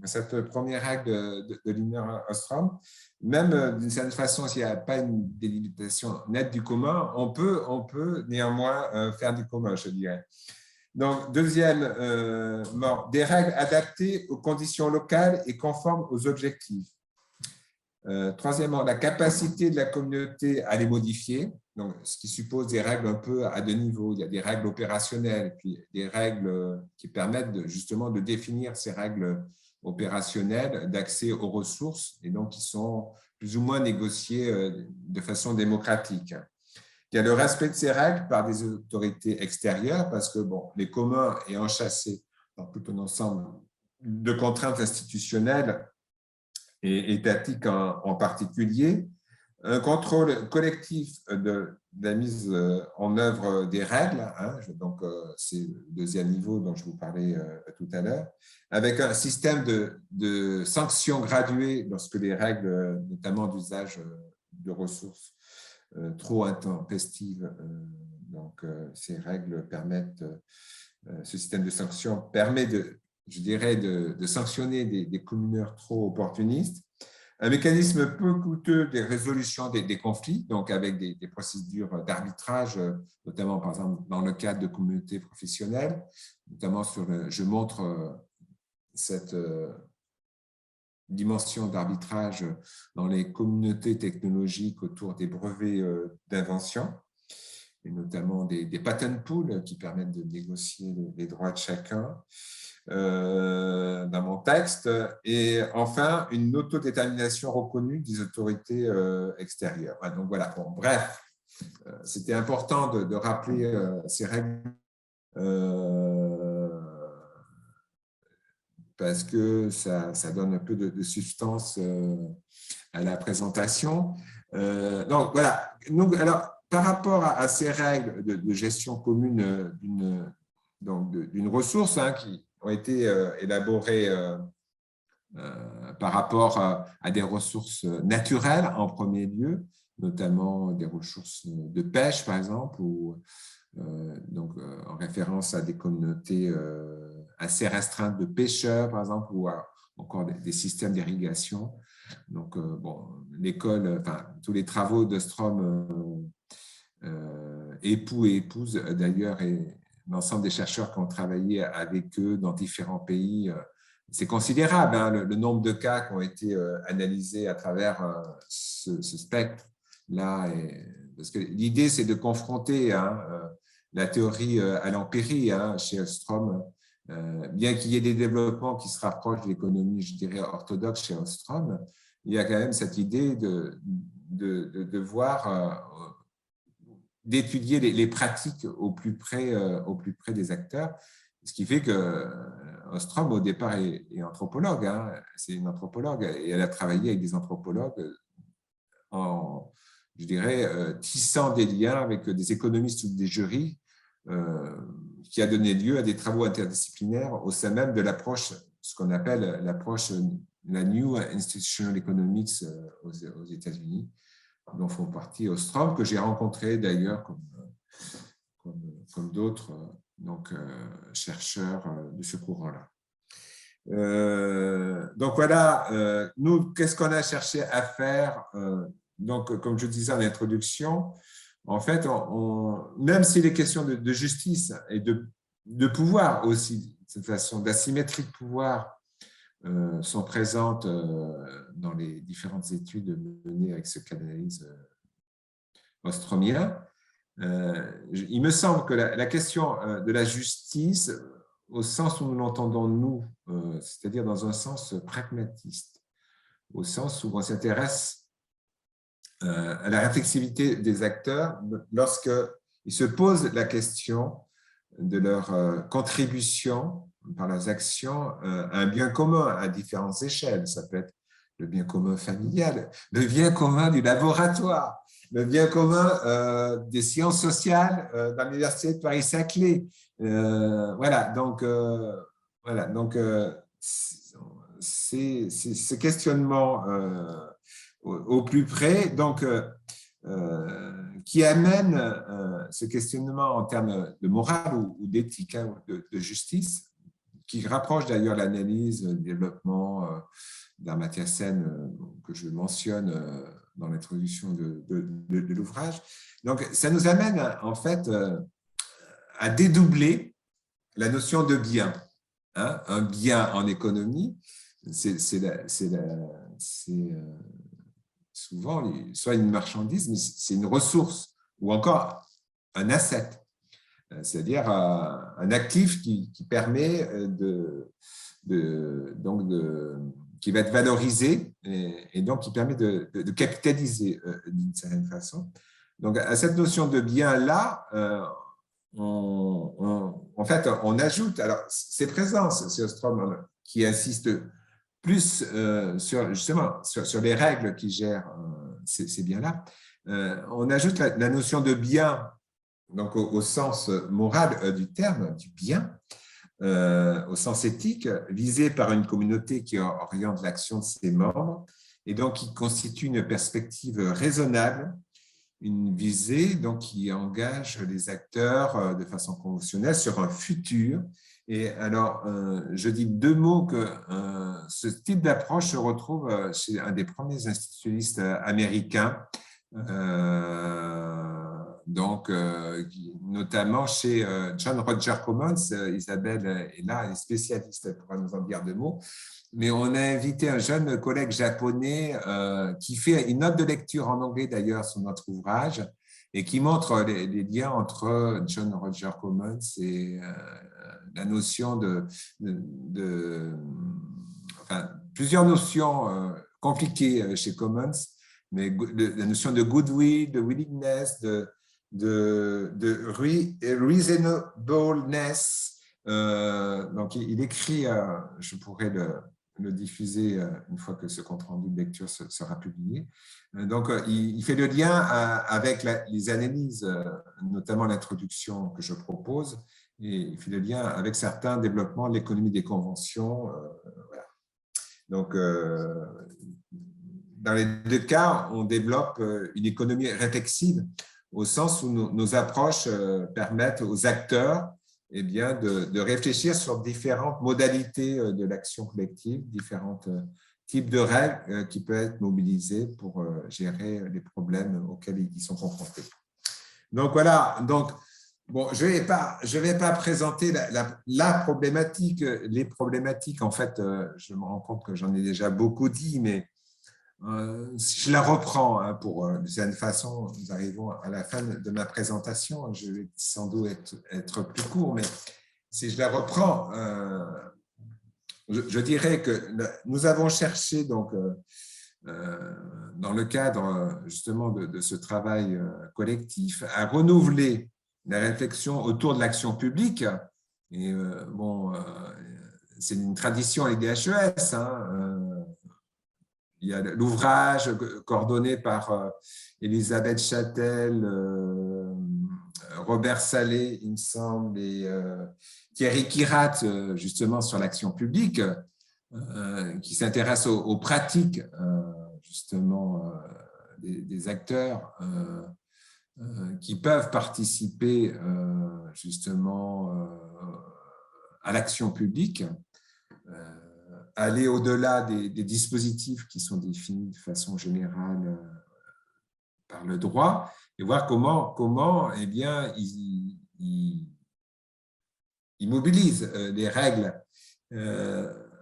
cette première règle de Elinor Ostrom. Même d'une certaine façon, s'il n'y a pas une délimitation nette du commun, on peut néanmoins faire du commun, je dirais. Donc, deuxième, des règles adaptées aux conditions locales et conformes aux objectifs. Troisièmement, la capacité de la communauté à les modifier, donc, ce qui suppose des règles un peu à deux niveaux. Il y a des règles opérationnelles, puis des règles qui permettent justement de définir ces règles opérationnelles d'accès aux ressources et donc qui sont plus ou moins négociées de façon démocratique. Il y a le respect de ces règles par des autorités extérieures parce que bon, les communs ayant chassé dans tout un ensemble de contraintes institutionnelles et étatiques en particulier, un contrôle collectif de la mise en œuvre des règles, hein, donc c'est le deuxième niveau dont je vous parlais tout à l'heure, avec un système de sanctions graduées lorsque les règles, notamment d'usage de ressources trop intempestives, donc ces règles permettent ce système de sanctions permet je dirais, de sanctionner des communeurs trop opportunistes. Un mécanisme peu coûteux des résolutions des conflits, donc avec des procédures d'arbitrage, notamment par exemple dans le cadre de communautés professionnelles, notamment je montre cette dimension d'arbitrage dans les communautés technologiques autour des brevets d'invention, et notamment des patent pools qui permettent de négocier les droits de chacun. Dans mon texte, et enfin une autodétermination reconnue des autorités extérieures. Donc voilà, bon, bref, c'était important de rappeler ces règles parce que ça donne un peu de substance à la présentation. Donc voilà, alors, par rapport à ces règles de gestion commune d'une ressource qui ont été élaborées par rapport à des ressources naturelles en premier lieu, notamment des ressources de pêche, par exemple, ou en référence à des communautés assez restreintes de pêcheurs, par exemple, ou encore des systèmes d'irrigation. Donc, bon, l'école, enfin, tous les travaux d'Ostrom, époux et épouses, d'ailleurs, et l'ensemble des chercheurs qui ont travaillé avec eux dans différents pays, c'est considérable, hein, le nombre de cas qui ont été analysés à travers ce spectre-là. Parce que l'idée, c'est de confronter la théorie à l'empirie chez Ostrom. Bien qu'il y ait des développements qui se rapprochent de l'économie, je dirais, orthodoxe chez Ostrom, il y a quand même cette idée de voir, d'étudier les pratiques au plus près des acteurs, ce qui fait que Ostrom, au départ, est anthropologue. C'est une anthropologue et elle a travaillé avec des anthropologues en, je dirais, tissant des liens avec des économistes ou des jurys, qui a donné lieu à des travaux interdisciplinaires au sein même de l'approche, ce qu'on appelle l'approche, la New Institutional Economics aux États-Unis, dont font partie Ostrom, que j'ai rencontré d'ailleurs comme d'autres chercheurs de ce courant-là. Donc voilà, nous, qu'est-ce qu'on a cherché à faire? Donc, comme je disais en introduction, en fait, même si les questions de justice et de pouvoir aussi, de cette façon d'asymétrie de pouvoir, sont présentes dans les différentes études menées avec ce cas d'analyse ostromien, il me semble que la question de la justice, au sens où nous l'entendons nous, c'est-à-dire dans un sens pragmatiste, au sens où on s'intéresse à la réflexivité des acteurs lorsqu'ils se posent la question de leur contribution par leurs actions à un bien commun à différentes échelles. Ça peut être le bien commun familial, le bien commun du laboratoire, le bien commun des sciences sociales dans l'université de Paris-Saclay. Voilà, donc c'est ce questionnement au plus près, donc qui amène ce questionnement en termes de morale ou d'éthique, de justice, qui rapproche d'ailleurs l'analyse, le développement d'Amartya Sen que je mentionne dans l'introduction de l'ouvrage. Donc, ça nous amène en fait à dédoubler la notion de bien. Un bien en économie, c'est souvent soit une marchandise, mais c'est une ressource, ou encore un asset, c'est-à-dire un actif qui permet qui va être valorisé et donc qui permet de capitaliser d'une certaine façon. Donc, à cette notion de bien-là, en fait, on ajoute, alors c'est présent, c'est Ostrom qui insiste plus sur les règles qui gèrent ces biens-là. On ajoute la notion de bien, donc au sens moral du terme, du bien, au sens éthique, visé par une communauté qui oriente l'action de ses membres et donc qui constitue une perspective raisonnable une visée donc, qui engage les acteurs de façon conventionnelle sur un futur. Et alors, je dis deux mots que ce type d'approche se retrouve chez un des premiers institutionnalistes américains, donc, notamment chez John Roger Commons. Isabelle est là, elle est spécialiste, elle pourra nous en dire deux mots. Mais on a invité un jeune collègue japonais qui fait une note de lecture en anglais d'ailleurs sur notre ouvrage et qui montre les liens entre John Roger Commons et la notion enfin, plusieurs notions compliquées chez Commons, mais la notion de goodwill, de willingness, de reasonableness. Donc, il écrit, je pourrais le diffuser une fois que ce compte-rendu de lecture sera publié. Donc, il fait le lien avec les analyses, notamment l'introduction que je propose, et il fait le lien avec certains développements de l'économie des conventions. Voilà. Donc, dans les deux cas, on développe une économie réflexive au sens où nos approches permettent aux acteurs de réfléchir sur différentes modalités de l'action collective, différents types de règles qui peuvent être mobilisées pour gérer les problèmes auxquels ils sont confrontés. Donc voilà, donc, bon, je vais pas présenter la problématique, les problématiques. En fait, je me rends compte que j'en ai déjà beaucoup dit, mais si je la reprends pour de cette façon, nous arrivons à la fin de ma présentation. Je vais sans doute être plus court, mais si je la reprends, je dirais que nous avons cherché donc dans le cadre justement de ce travail collectif à renouveler la réflexion autour de l'action publique. Et bon, c'est une tradition avec des HES. Il y a l'ouvrage coordonné par Elisabeth Châtel, Robert Salé, il me semble, et Thierry Kirat, justement, sur l'action publique, qui s'intéresse aux pratiques, justement, des acteurs qui peuvent participer, justement, à l'action publique. Aller au-delà des dispositifs qui sont définis de façon générale par le droit et voir comment ils mobilisent les règles.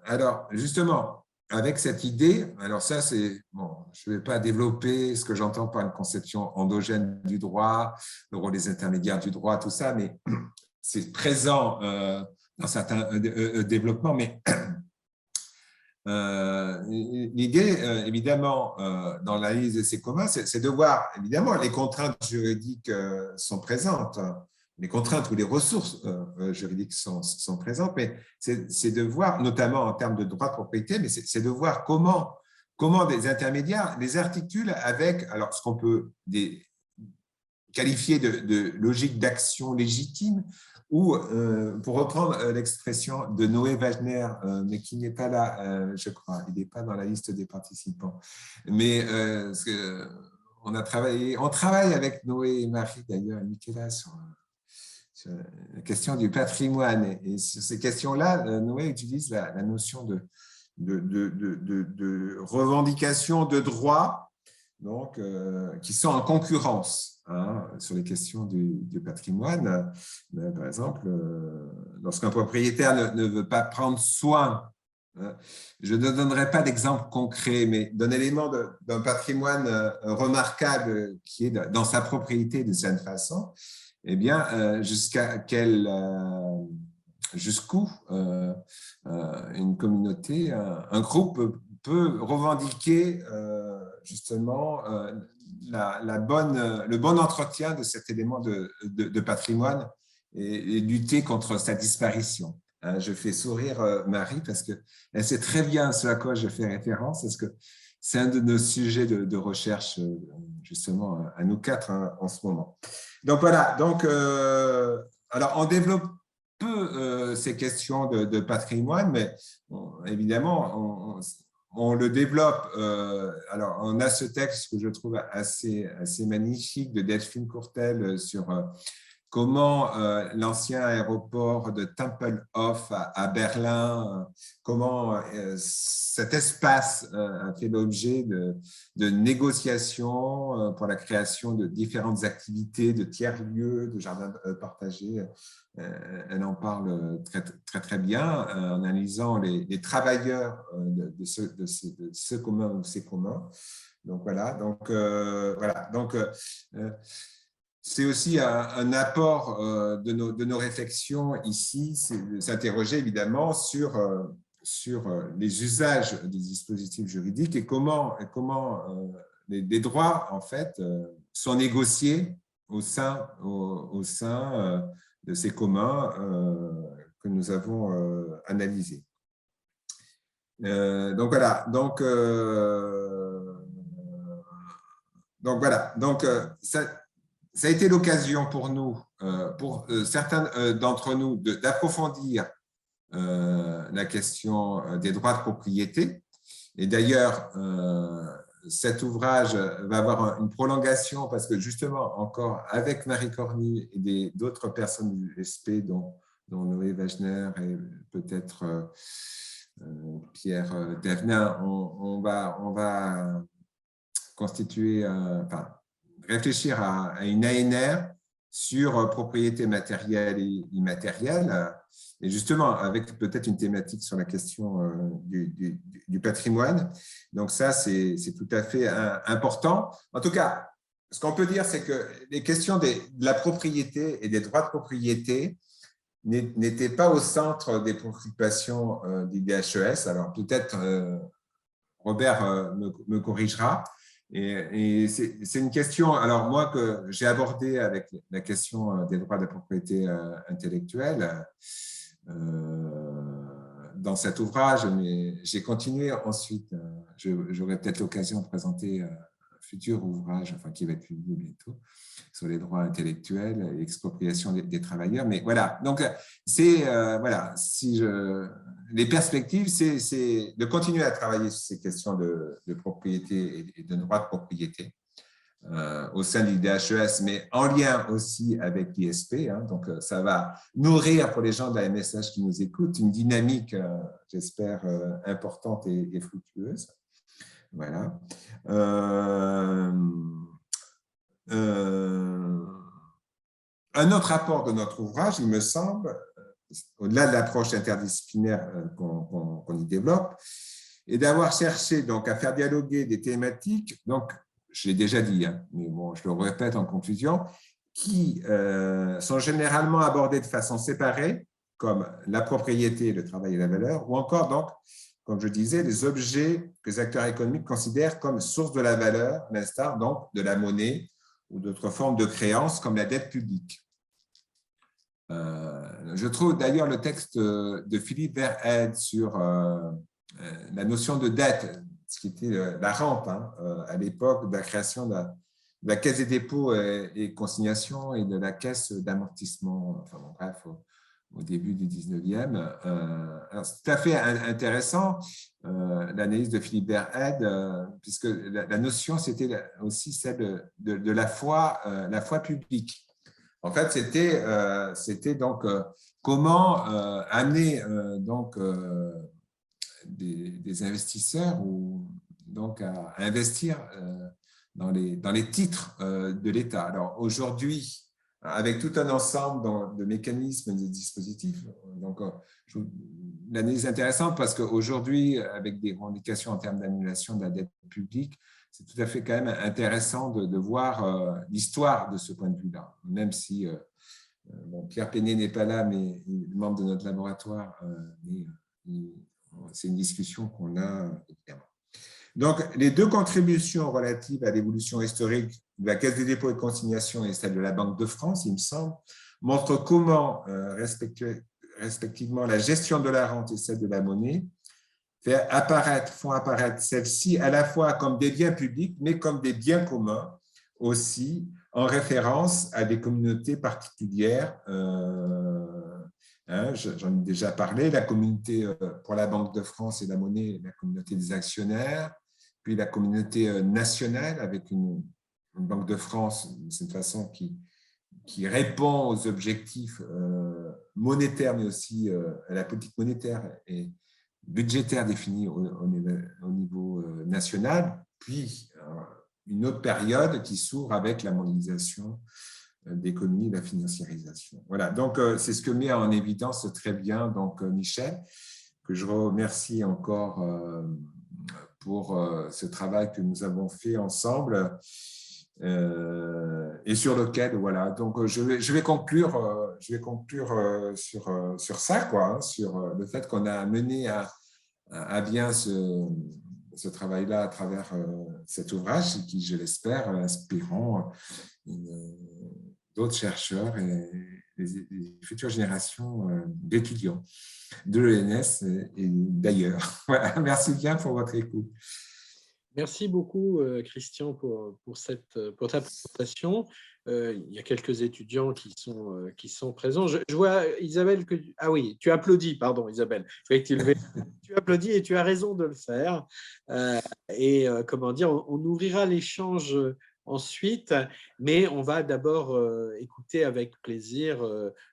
Alors, justement, avec cette idée, alors ça, c'est, bon, je ne vais pas développer ce que j'entends par une conception endogène du droit, le rôle des intermédiaires du droit, tout ça, mais c'est présent dans certains développements, mais l'idée, évidemment, dans l'analyse de ces communs, c'est de voir, évidemment, les contraintes juridiques sont présentes, les contraintes ou les ressources juridiques sont présentes, mais c'est de voir, notamment en termes de droit de propriété, mais c'est de voir comment des intermédiaires les articulent avec, alors, ce qu'on peut qualifier de logique d'action légitime, ou, pour reprendre l'expression de Noé Wagner, mais qui n'est pas là, je crois, il n'est pas dans la liste des participants, mais on travaille avec Noé et Marie, d'ailleurs, et Michaela, sur la question du patrimoine. Et sur ces questions-là, Noé utilise la notion de revendication de droits, donc, qui sont en concurrence sur les questions du patrimoine. Par exemple, lorsqu'un propriétaire ne veut pas prendre soin, je ne donnerai pas d'exemple concret, mais d'un élément d'un patrimoine remarquable qui est dans sa propriété de cette façon, eh bien, jusqu'où une communauté, un groupe peut revendiquer justement le bon entretien de cet élément de patrimoine et lutter contre sa disparition. Je fais sourire Marie parce qu'elle sait très bien ce à quoi je fais référence, parce que c'est un de nos sujets de recherche, justement, à nous quatre en ce moment. Donc voilà, alors on développe peu ces questions de patrimoine, mais bon, évidemment, on le développe. Alors, on a ce texte que je trouve assez magnifique de Delphine Courtel sur comment l'ancien aéroport de Tempelhof à Berlin, comment cet espace a fait l'objet de négociations pour la création de différentes activités, de tiers-lieux, de jardins partagés. Elle en parle très bien en analysant les travailleurs de ce commun ou ces communs. Donc voilà, c'est aussi un apport de nos réflexions ici, c'est de s'interroger évidemment sur les usages des dispositifs juridiques et comment les droits en fait sont négociés au sein de ces communs que nous avons analysés. Donc voilà, ça a été l'occasion pour nous, pour certains d'entre nous, d'approfondir la question des droits de propriété. Et d'ailleurs, cet ouvrage va avoir une prolongation parce que justement, encore avec Marie Cornu et d'autres personnes du SP, dont Noé Wagner et peut-être Pierre Devenin, on va constituer, réfléchir à une ANR sur propriété matérielle et immatérielle, et justement avec peut-être une thématique sur la question du patrimoine. Donc ça, c'est tout à fait important. En tout cas, ce qu'on peut dire, c'est que les questions de la propriété et des droits de propriété n'étaient pas au centre des préoccupations du DHES. Alors peut-être Robert me corrigera. Et c'est une question, alors moi, que j'ai abordée avec la question des droits de propriété intellectuelle dans cet ouvrage, mais j'ai continué ensuite. J'aurai peut-être l'occasion de présenter un futur ouvrage, enfin qui va être publié bientôt, sur les droits intellectuels et expropriation des travailleurs. Mais voilà, donc c'est voilà, les perspectives, c'est de continuer à travailler sur ces questions de propriété et de droits de propriété au sein du DHES, mais en lien aussi avec l'ISP. Donc, ça va nourrir pour les gens de la MSH qui nous écoutent une dynamique, j'espère, importante et fructueuse. Voilà. Un autre apport de notre ouvrage, il me semble, au-delà de l'approche interdisciplinaire qu'on y développe, est d'avoir cherché donc, à faire dialoguer des thématiques, donc, je l'ai déjà dit, mais bon, je le répète en conclusion, qui sont généralement abordées de façon séparée, comme la propriété, le travail et la valeur, ou encore, donc, comme je disais, les objets que les acteurs économiques considèrent comme source de la valeur, à l'instar donc de la monnaie ou d'autres formes de créances comme la dette publique. Je trouve d'ailleurs le texte de Philippe Verhaeghe sur la notion de dette, ce qui était la rente à l'époque de la création de la Caisse des dépôts et consignations et de la Caisse d'amortissement, enfin bon, bref, au début du 19e. C'est tout à fait intéressant, l'analyse de Philippe Verhaeghe, puisque la notion, c'était aussi celle de la foi publique. En fait, c'était donc comment amener donc, des investisseurs donc à investir dans les titres de l'État. Alors aujourd'hui, avec tout un ensemble de mécanismes et de dispositifs, donc l'analyse est intéressante parce qu'aujourd'hui, avec des revendications en termes d'annulation de la dette publique, c'est tout à fait quand même intéressant de voir l'histoire de ce point de vue-là, même si bon, Pierre Péné n'est pas là, mais il est membre de notre laboratoire, c'est une discussion qu'on a évidemment. Donc, les deux contributions relatives à l'évolution historique de la Caisse des dépôts et consignations et celle de la Banque de France, il me semble, montrent comment, respectivement, la gestion de la rente et celle de la monnaie font apparaître celles-ci à la fois comme des biens publics, mais comme des biens communs aussi, en référence à des communautés particulières hein, j'en ai déjà parlé, la communauté pour la Banque de France et la monnaie, la communauté des actionnaires, puis la communauté nationale avec une Banque de France, de cette façon qui répond aux objectifs monétaires, mais aussi à la politique monétaire et budgétaire définie au niveau national, puis une autre période qui s'ouvre avec la mondialisation d'économie et la financiarisation. Voilà, donc c'est ce que met en évidence très bien donc, Michel, que je remercie encore pour ce travail que nous avons fait ensemble et sur lequel, voilà, donc je vais conclure, sur ça, quoi, hein, sur le fait qu'on a mené à bien ce travail-là à travers cet ouvrage qui, je l'espère, inspireront d'autres chercheurs et les futures générations d'étudiants de l'ENS et d'ailleurs. Voilà, merci bien pour votre écoute. Merci beaucoup, Christian, pour ta présentation. Il y a quelques étudiants qui sont présents. Je vois, Isabelle, que… Ah oui, tu applaudis, pardon, Isabelle. Je voyais que tu levais. Tu applaudis et tu as raison de le faire. Comment dire, on ouvrira l'échange ensuite, mais on va d'abord écouter avec plaisir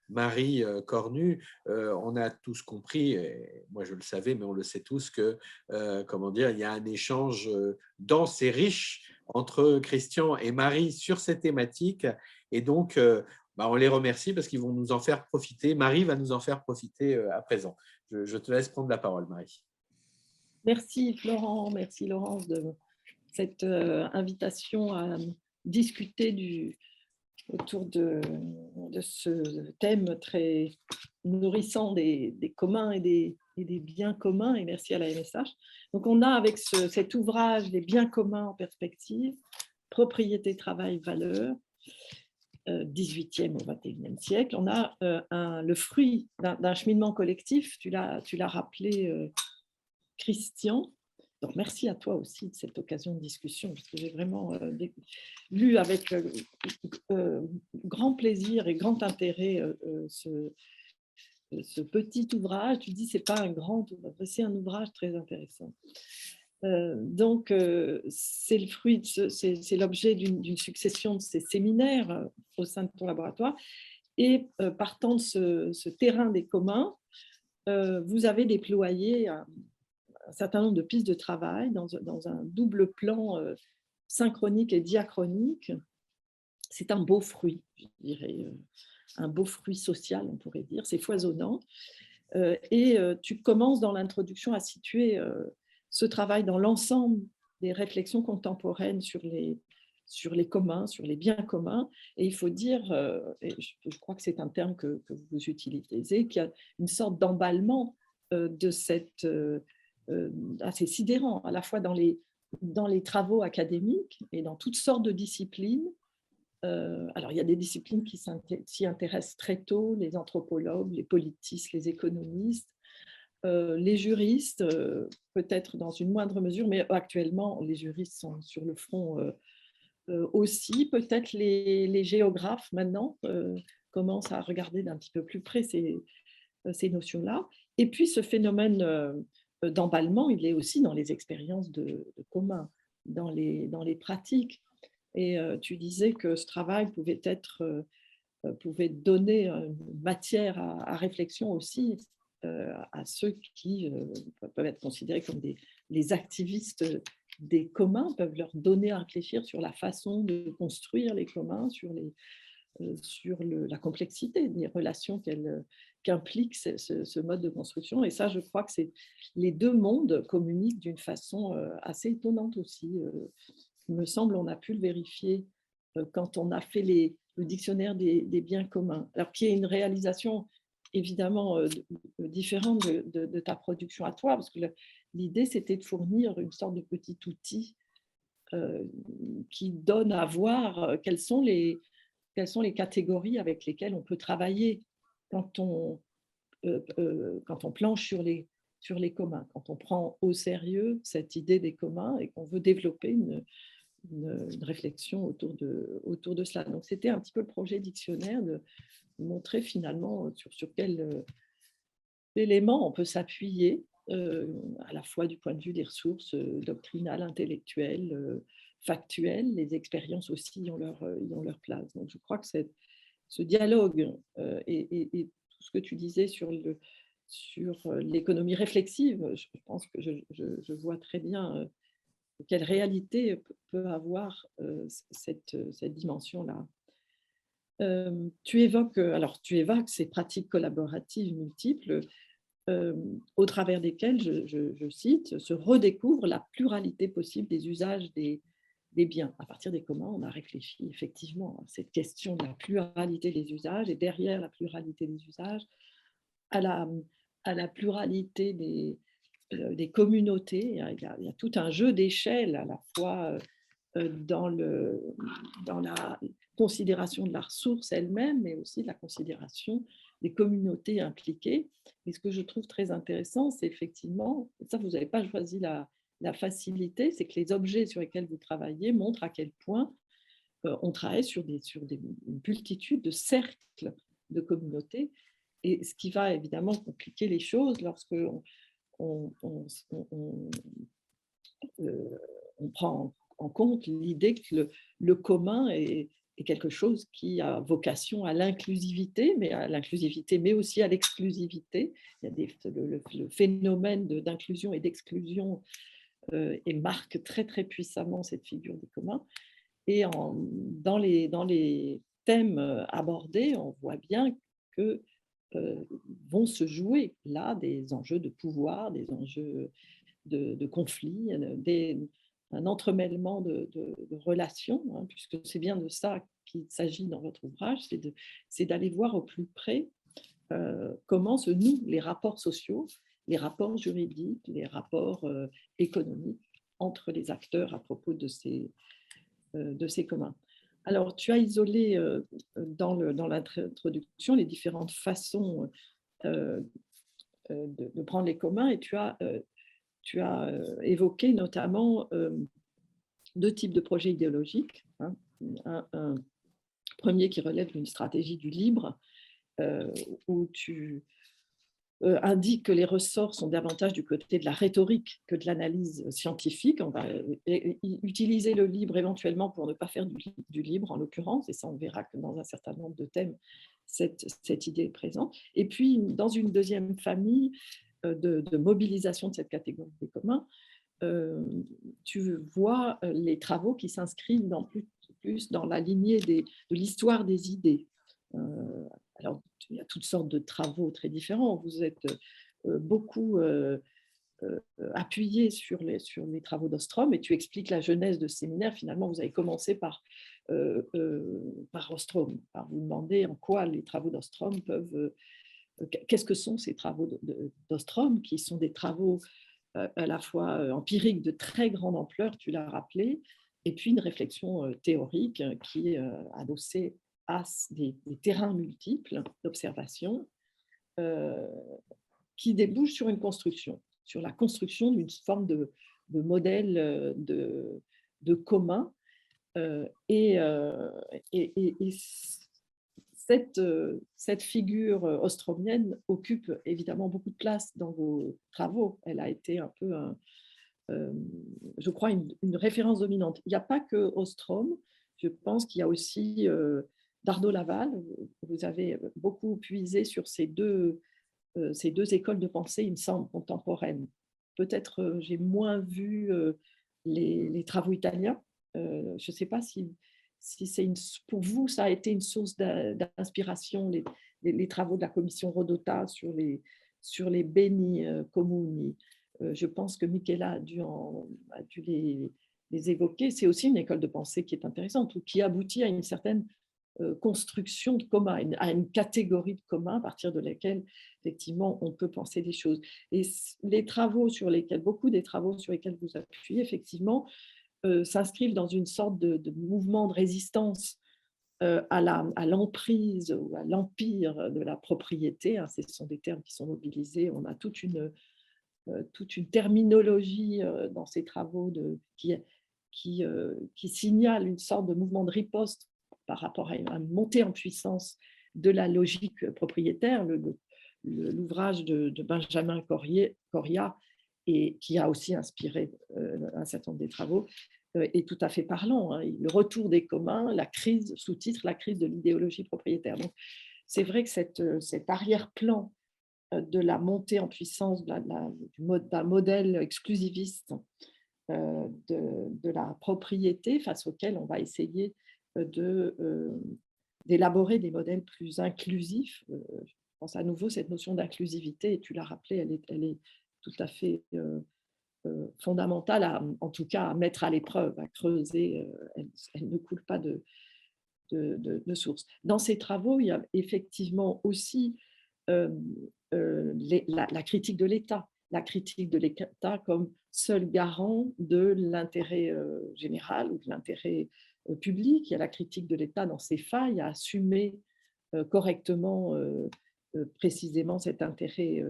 Marie Cornu. On a tous compris, et moi je le savais, mais on le sait tous, que comment dire, il y a un échange dense et riche entre Christian et Marie sur ces thématiques. Et donc, on les remercie parce qu'ils vont nous en faire profiter. Marie va nous en faire profiter à présent. Je te laisse prendre la parole, Marie. Merci Florent, merci Laurence de cette invitation à discuter autour de ce thème très nourrissant des communs et des biens communs, et merci à la MSH. Donc on a avec cet ouvrage des biens communs en perspective, propriété, travail, valeur, 18e au 21e siècle, on a le fruit d'un cheminement collectif, tu l'as rappelé Christian. Donc, merci à toi aussi de cette occasion de discussion, parce que j'ai vraiment lu avec grand plaisir et grand intérêt ce petit ouvrage. Tu dis c'est pas un grand ouvrage, c'est un ouvrage très intéressant. Donc, c'est le fruit, c'est l'objet d'une succession de ces séminaires au sein de ton laboratoire. Et partant de ce terrain des communs, vous avez déployé un certain nombre de pistes de travail dans un double plan synchronique et diachronique. C'est un beau fruit, je dirais, un beau fruit social, on pourrait dire. C'est foisonnant. Et tu commences dans l'introduction à situer ce travail dans l'ensemble des réflexions contemporaines sur les communs, sur les biens communs. Et il faut dire, et je crois que c'est un terme que vous utilisez, qu'il y a une sorte d'emballement de cette… assez sidérant, à la fois dans les travaux académiques et dans toutes sortes de disciplines. Alors, il y a des disciplines qui s'y intéressent très tôt, les anthropologues, les politistes, les économistes, les juristes, peut-être dans une moindre mesure, mais actuellement, les juristes sont sur le front aussi. Peut-être les géographes, maintenant, commencent à regarder d'un petit peu plus près ces notions-là. Et puis, ce phénomène d'emballement, il est aussi dans les expériences de commun, dans les pratiques. Et tu disais que ce travail pouvait donner une matière à réflexion aussi à ceux qui peuvent être considérés comme les activistes des communs, peuvent leur donner à réfléchir sur la façon de construire les communs, sur la complexité des relations qu'implique ce mode de construction. Et ça, je crois que les deux mondes communiquent d'une façon assez étonnante aussi. Il me semble, on a pu le vérifier quand on a fait le dictionnaire des biens communs. Alors qu'il y ait une réalisation évidemment différente de ta production à toi, parce que l'idée, c'était de fournir une sorte de petit outil qui donne à voir quelles sont les catégories avec lesquelles on peut travailler quand on planche sur les communs, quand on prend au sérieux cette idée des communs et qu'on veut développer une réflexion autour de cela. Donc, c'était un petit peu le projet dictionnaire de montrer finalement sur quel élément on peut s'appuyer, à la fois du point de vue des ressources doctrinales, intellectuelles, factuelles. Les expériences aussi y ont leur place. Donc, je crois que ce dialogue et tout ce que tu disais sur l'économie réflexive, je pense que je vois très bien quelle réalité peut avoir cette dimension-là. Tu évoques ces pratiques collaboratives multiples au travers desquelles, je cite, se redécouvre la pluralité possible des usages des biens. À partir des communs, on a réfléchi effectivement à cette question de la pluralité des usages, et derrière la pluralité des usages, à la pluralité des communautés. Il y a tout un jeu d'échelle à la fois dans la considération de la ressource elle-même, mais aussi de la considération des communautés impliquées. Et ce que je trouve très intéressant, c'est effectivement, ça vous n'avez pas choisi la facilité, c'est que les objets sur lesquels vous travaillez montrent à quel point on travaille sur une multitude de cercles de communautés, et ce qui va évidemment compliquer les choses lorsque on prend en compte l'idée que le commun est quelque chose qui a vocation à l'inclusivité, mais aussi à l'exclusivité. Il y a le phénomène d'inclusion et d'exclusion et marque très, très puissamment cette figure du commun. Et dans les thèmes abordés, on voit bien que vont se jouer là des enjeux de pouvoir, des enjeux de conflits, un entremêlement de relations, hein, puisque c'est bien de ça qu'il s'agit dans votre ouvrage, c'est d'aller voir au plus près comment se nouent les rapports sociaux, les rapports juridiques, les rapports économiques entre les acteurs à propos de ces communs. Alors, tu as isolé dans l'introduction les différentes façons de prendre les communs, et tu as évoqué notamment deux types de projets idéologiques. Hein. Un premier qui relève d'une stratégie du libre, où tu indiques que les ressorts sont davantage du côté de la rhétorique que de l'analyse scientifique. On va utiliser le libre éventuellement pour ne pas faire du libre, en l'occurrence, et ça, on verra que dans un certain nombre de thèmes, cette idée est présente. Et puis, dans une deuxième famille de mobilisation de cette catégorie des communs, tu vois les travaux qui s'inscrivent plus dans la lignée de l'histoire des idées. Alors, il y a toutes sortes de travaux très différents. Vous êtes beaucoup appuyé sur les travaux d'Ostrom, et tu expliques la genèse de ce séminaire. Finalement, vous avez commencé par Ostrom, par vous demander en quoi les travaux d'Ostrom peuvent... qu'est-ce que sont ces travaux d'Ostrom, qui sont des travaux à la fois empiriques de très grande ampleur, tu l'as rappelé, et puis une réflexion théorique qui est adossée à des terrains multiples d'observation qui débouchent sur une construction, sur la construction d'une forme de modèle de commun. Et cette figure ostromienne occupe évidemment beaucoup de place dans vos travaux. Elle a été un peu, je crois, une référence dominante. Il n'y a pas que Ostrom, je pense qu'il y a aussi Dardot Laval. Vous avez beaucoup puisé sur ces deux écoles de pensée, il me semble, contemporaines. Peut-être j'ai moins vu les travaux italiens. Je ne sais pas si pour vous, ça a été une source d'inspiration, les travaux de la commission Rodotà sur les beni comuni. Je pense que Michela a dû les évoquer. C'est aussi une école de pensée qui est intéressante, ou qui aboutit à une certaine construction de commun, à une catégorie de commun à partir de laquelle, effectivement, on peut penser des choses. Et beaucoup des travaux sur lesquels vous appuyez, effectivement, s'inscrivent dans une sorte de mouvement de résistance à l'emprise ou à l'empire de la propriété. Hein, ce sont des termes qui sont mobilisés. On a toute une terminologie dans ces travaux qui qui signale une sorte de mouvement de riposte par rapport à une montée en puissance de la logique propriétaire, l'ouvrage de Benjamin Correa, et qui a aussi inspiré un certain nombre des travaux, est tout à fait parlant. Hein. Le retour des communs, la crise, sous-titre, la crise de l'idéologie propriétaire. Donc, c'est vrai que cet arrière-plan de la montée en puissance d'un modèle exclusiviste de la propriété face auquel on va essayer d'élaborer des modèles plus inclusifs. Je pense à nouveau cette notion d'inclusivité, et tu l'as rappelé, elle est tout à fait fondamentale, en tout cas à mettre à l'épreuve, à creuser. Elle ne coule pas de source. Dans ces travaux, il y a effectivement aussi la critique de l'État. La critique de l'État comme seul garant de l'intérêt général ou de l'intérêt public. Il y a la critique de l'État dans ses failles, à assumer correctement, précisément cet intérêt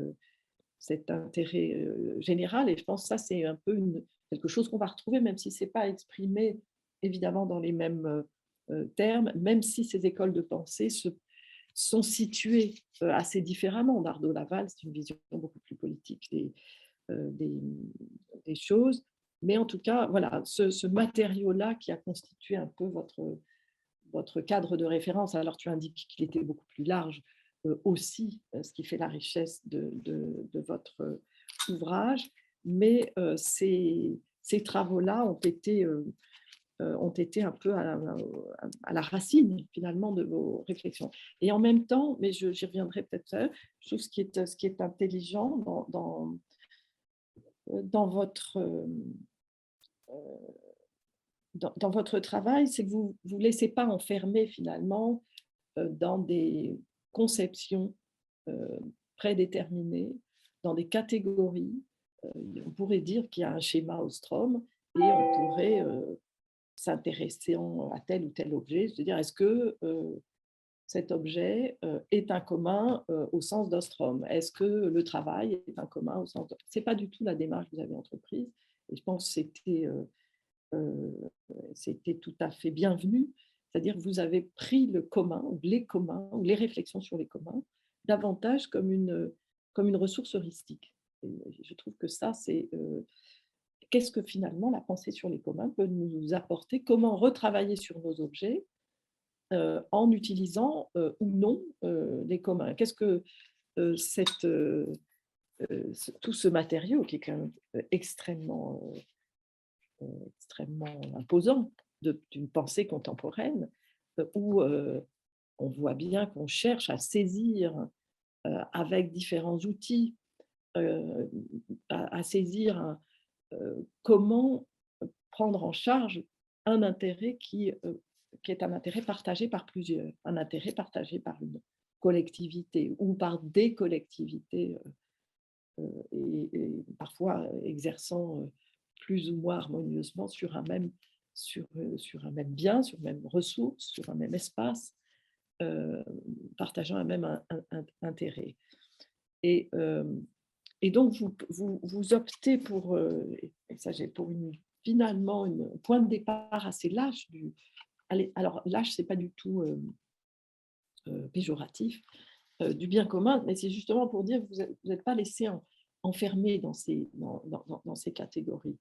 général. Et je pense que ça, c'est un peu quelque chose qu'on va retrouver, même si ce n'est pas exprimé évidemment dans les mêmes termes, même si ces écoles de pensée sont situées assez différemment. Dardot Laval, c'est une vision beaucoup plus politique des choses. Mais en tout cas, voilà, ce matériau-là qui a constitué un peu votre cadre de référence, alors tu indiques qu'il était beaucoup plus large aussi, ce qui fait la richesse de votre ouvrage, mais ces travaux-là ont été un peu à la racine finalement de vos réflexions. Et en même temps, mais j'y reviendrai peut-être, je trouve ce qui est intelligent dans votre travail, c'est que vous ne vous laissez pas enfermer finalement dans des conceptions prédéterminées, dans des catégories. On pourrait dire qu'il y a un schéma Ostrom et on pourrait s'intéresser à tel ou tel objet, se dire est-ce que cet objet est un commun au sens d'Ostrom? Est-ce que le travail est un commun au sens d'Ostrom? Ce n'est pas du tout la démarche que vous avez entreprise, et je pense que c'était tout à fait bienvenu. C'est-à-dire que vous avez pris le commun, ou les communs, ou les réflexions sur les communs, davantage comme une ressource heuristique. Et je trouve que ça, c'est qu'est-ce que finalement la pensée sur les communs peut nous apporter, comment retravailler sur nos objets en utilisant ou non les communs. Qu'est-ce que tout ce matériau qui est quand même extrêmement imposant d'une pensée contemporaine, où on voit bien qu'on cherche à saisir avec différents outils, à saisir comment prendre en charge un intérêt qui est un intérêt partagé par plusieurs, un intérêt partagé par une collectivité ou par des collectivités, et parfois exerçant plus ou moins harmonieusement sur un même bien, sur une même ressource, sur un même espace, partageant un même intérêt. Et donc, vous optez pour finalement un point de départ assez lâche. Alors, lâche, ce n'est pas du tout péjoratif, du bien commun, mais c'est justement pour dire que vous n'êtes pas laissé enfermé dans ces catégories.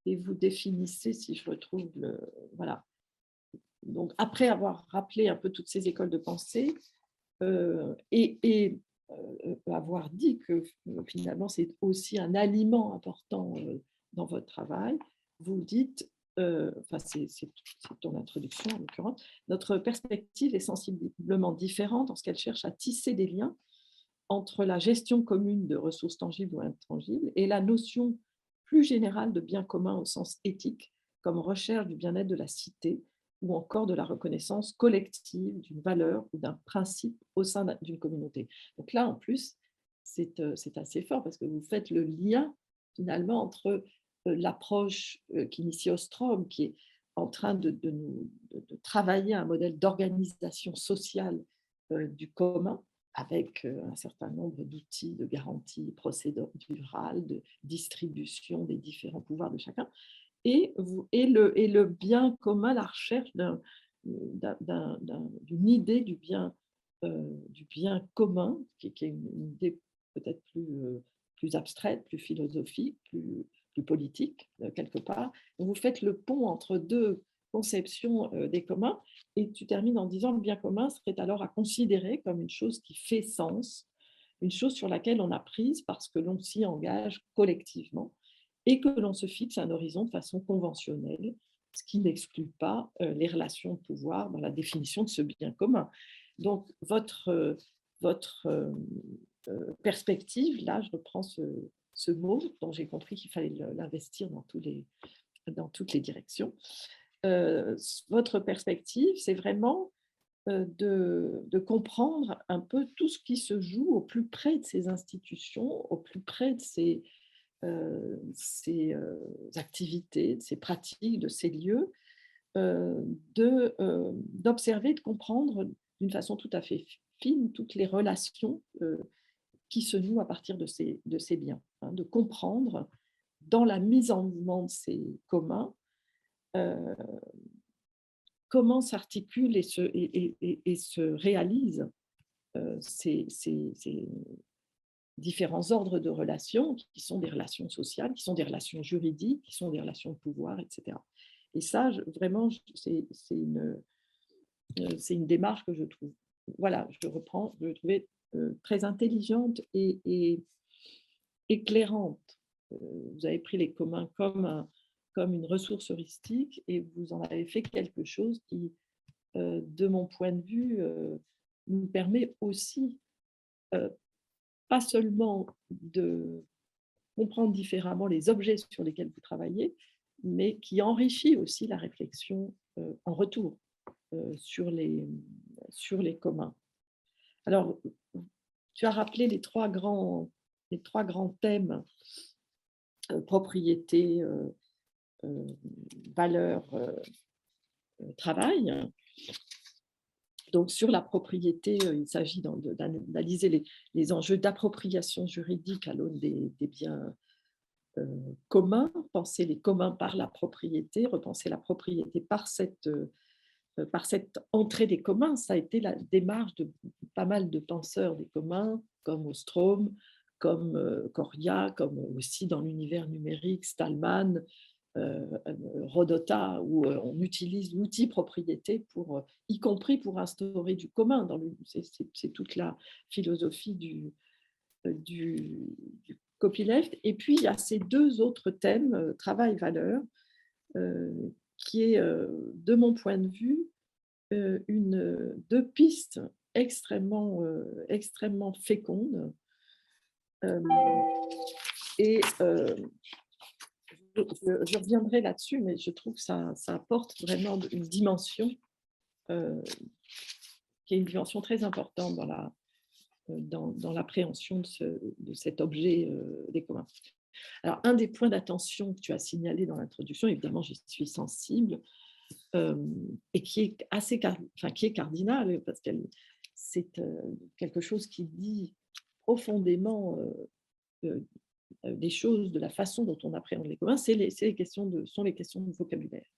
Et vous définissez, si je retrouve voilà. Donc, après avoir rappelé un peu toutes ces écoles de pensée et avoir dit que finalement c'est aussi un aliment important dans votre travail, vous dites, c'est ton introduction en l'occurrence, notre perspective est sensiblement différente en ce qu'elle cherche à tisser des liens entre la gestion commune de ressources tangibles ou intangibles et la notion plus générale de bien commun au sens éthique, comme recherche du bien-être de la cité ou encore de la reconnaissance collective d'une valeur ou d'un principe au sein d'une communauté. Donc là, en plus, c'est assez fort parce que vous faites le lien finalement entre l'approche qu'initie Ostrom, qui est en train de travailler un modèle d'organisation sociale du commun, avec un certain nombre d'outils de garantie procédurale, de distribution des différents pouvoirs de chacun, et le bien commun, la recherche d'une idée du bien commun, qui est une idée peut-être plus abstraite, plus philosophique, plus politique, quelque part. Donc, vous faites le pont entre deux conceptions des communs, et tu termines en disant: le bien commun serait alors à considérer comme une chose qui fait sens, une chose sur laquelle on a prise parce que l'on s'y engage collectivement et que l'on se fixe un horizon de façon conventionnelle, ce qui n'exclut pas les relations de pouvoir dans la définition de ce bien commun. Donc, votre perspective, là, je reprends ce mot dont j'ai compris qu'il fallait l'investir dans toutes les directions. Votre perspective, c'est vraiment de comprendre un peu tout ce qui se joue au plus près de ces institutions, au plus près de ces activités, de ces pratiques, de ces lieux, d'observer, de comprendre d'une façon tout à fait fine toutes les relations qui se nouent à partir de ces biens, hein, de comprendre dans la mise en mouvement de ces communs comment s'articulent et se réalisent ces différents ordres de relations qui sont des relations sociales, qui sont des relations juridiques, qui sont des relations de pouvoir, etc. Et ça, vraiment, c'est une démarche que je trouve, voilà, je trouvais très intelligente et éclairante. Vous avez pris les communs comme une ressource heuristique et vous en avez fait quelque chose qui, de mon point de vue, nous permet aussi pas seulement de comprendre différemment les objets sur lesquels vous travaillez, mais qui enrichit aussi la réflexion en retour sur les communs. Alors, tu as rappelé les trois grands thèmes, propriété, valeur, travail. Donc, sur la propriété, il s'agit d'analyser les enjeux d'appropriation juridique à l'aune des biens communs, penser les communs par la propriété, repenser la propriété par cette entrée des communs. Ça a été la démarche de pas mal de penseurs des communs, comme Ostrom, comme Coria, comme aussi dans l'univers numérique, Stallman, Rodota, où on utilise l'outil propriété y compris pour instaurer du commun. C'est toute la philosophie du copyleft. Et puis, il y a ces deux autres thèmes, travail-valeur, qui est, de mon point de vue, deux pistes extrêmement fécondes. Et je reviendrai là-dessus, mais je trouve que ça apporte vraiment une dimension qui est une dimension très importante dans l'appréhension de cet objet des communs. Alors, un des points d'attention que tu as signalé dans l'introduction, évidemment, j'y suis sensible, et qui est cardinal, parce que c'est quelque chose qui dit profondément des choses, de la façon dont on appréhende les communs, sont les questions de vocabulaire.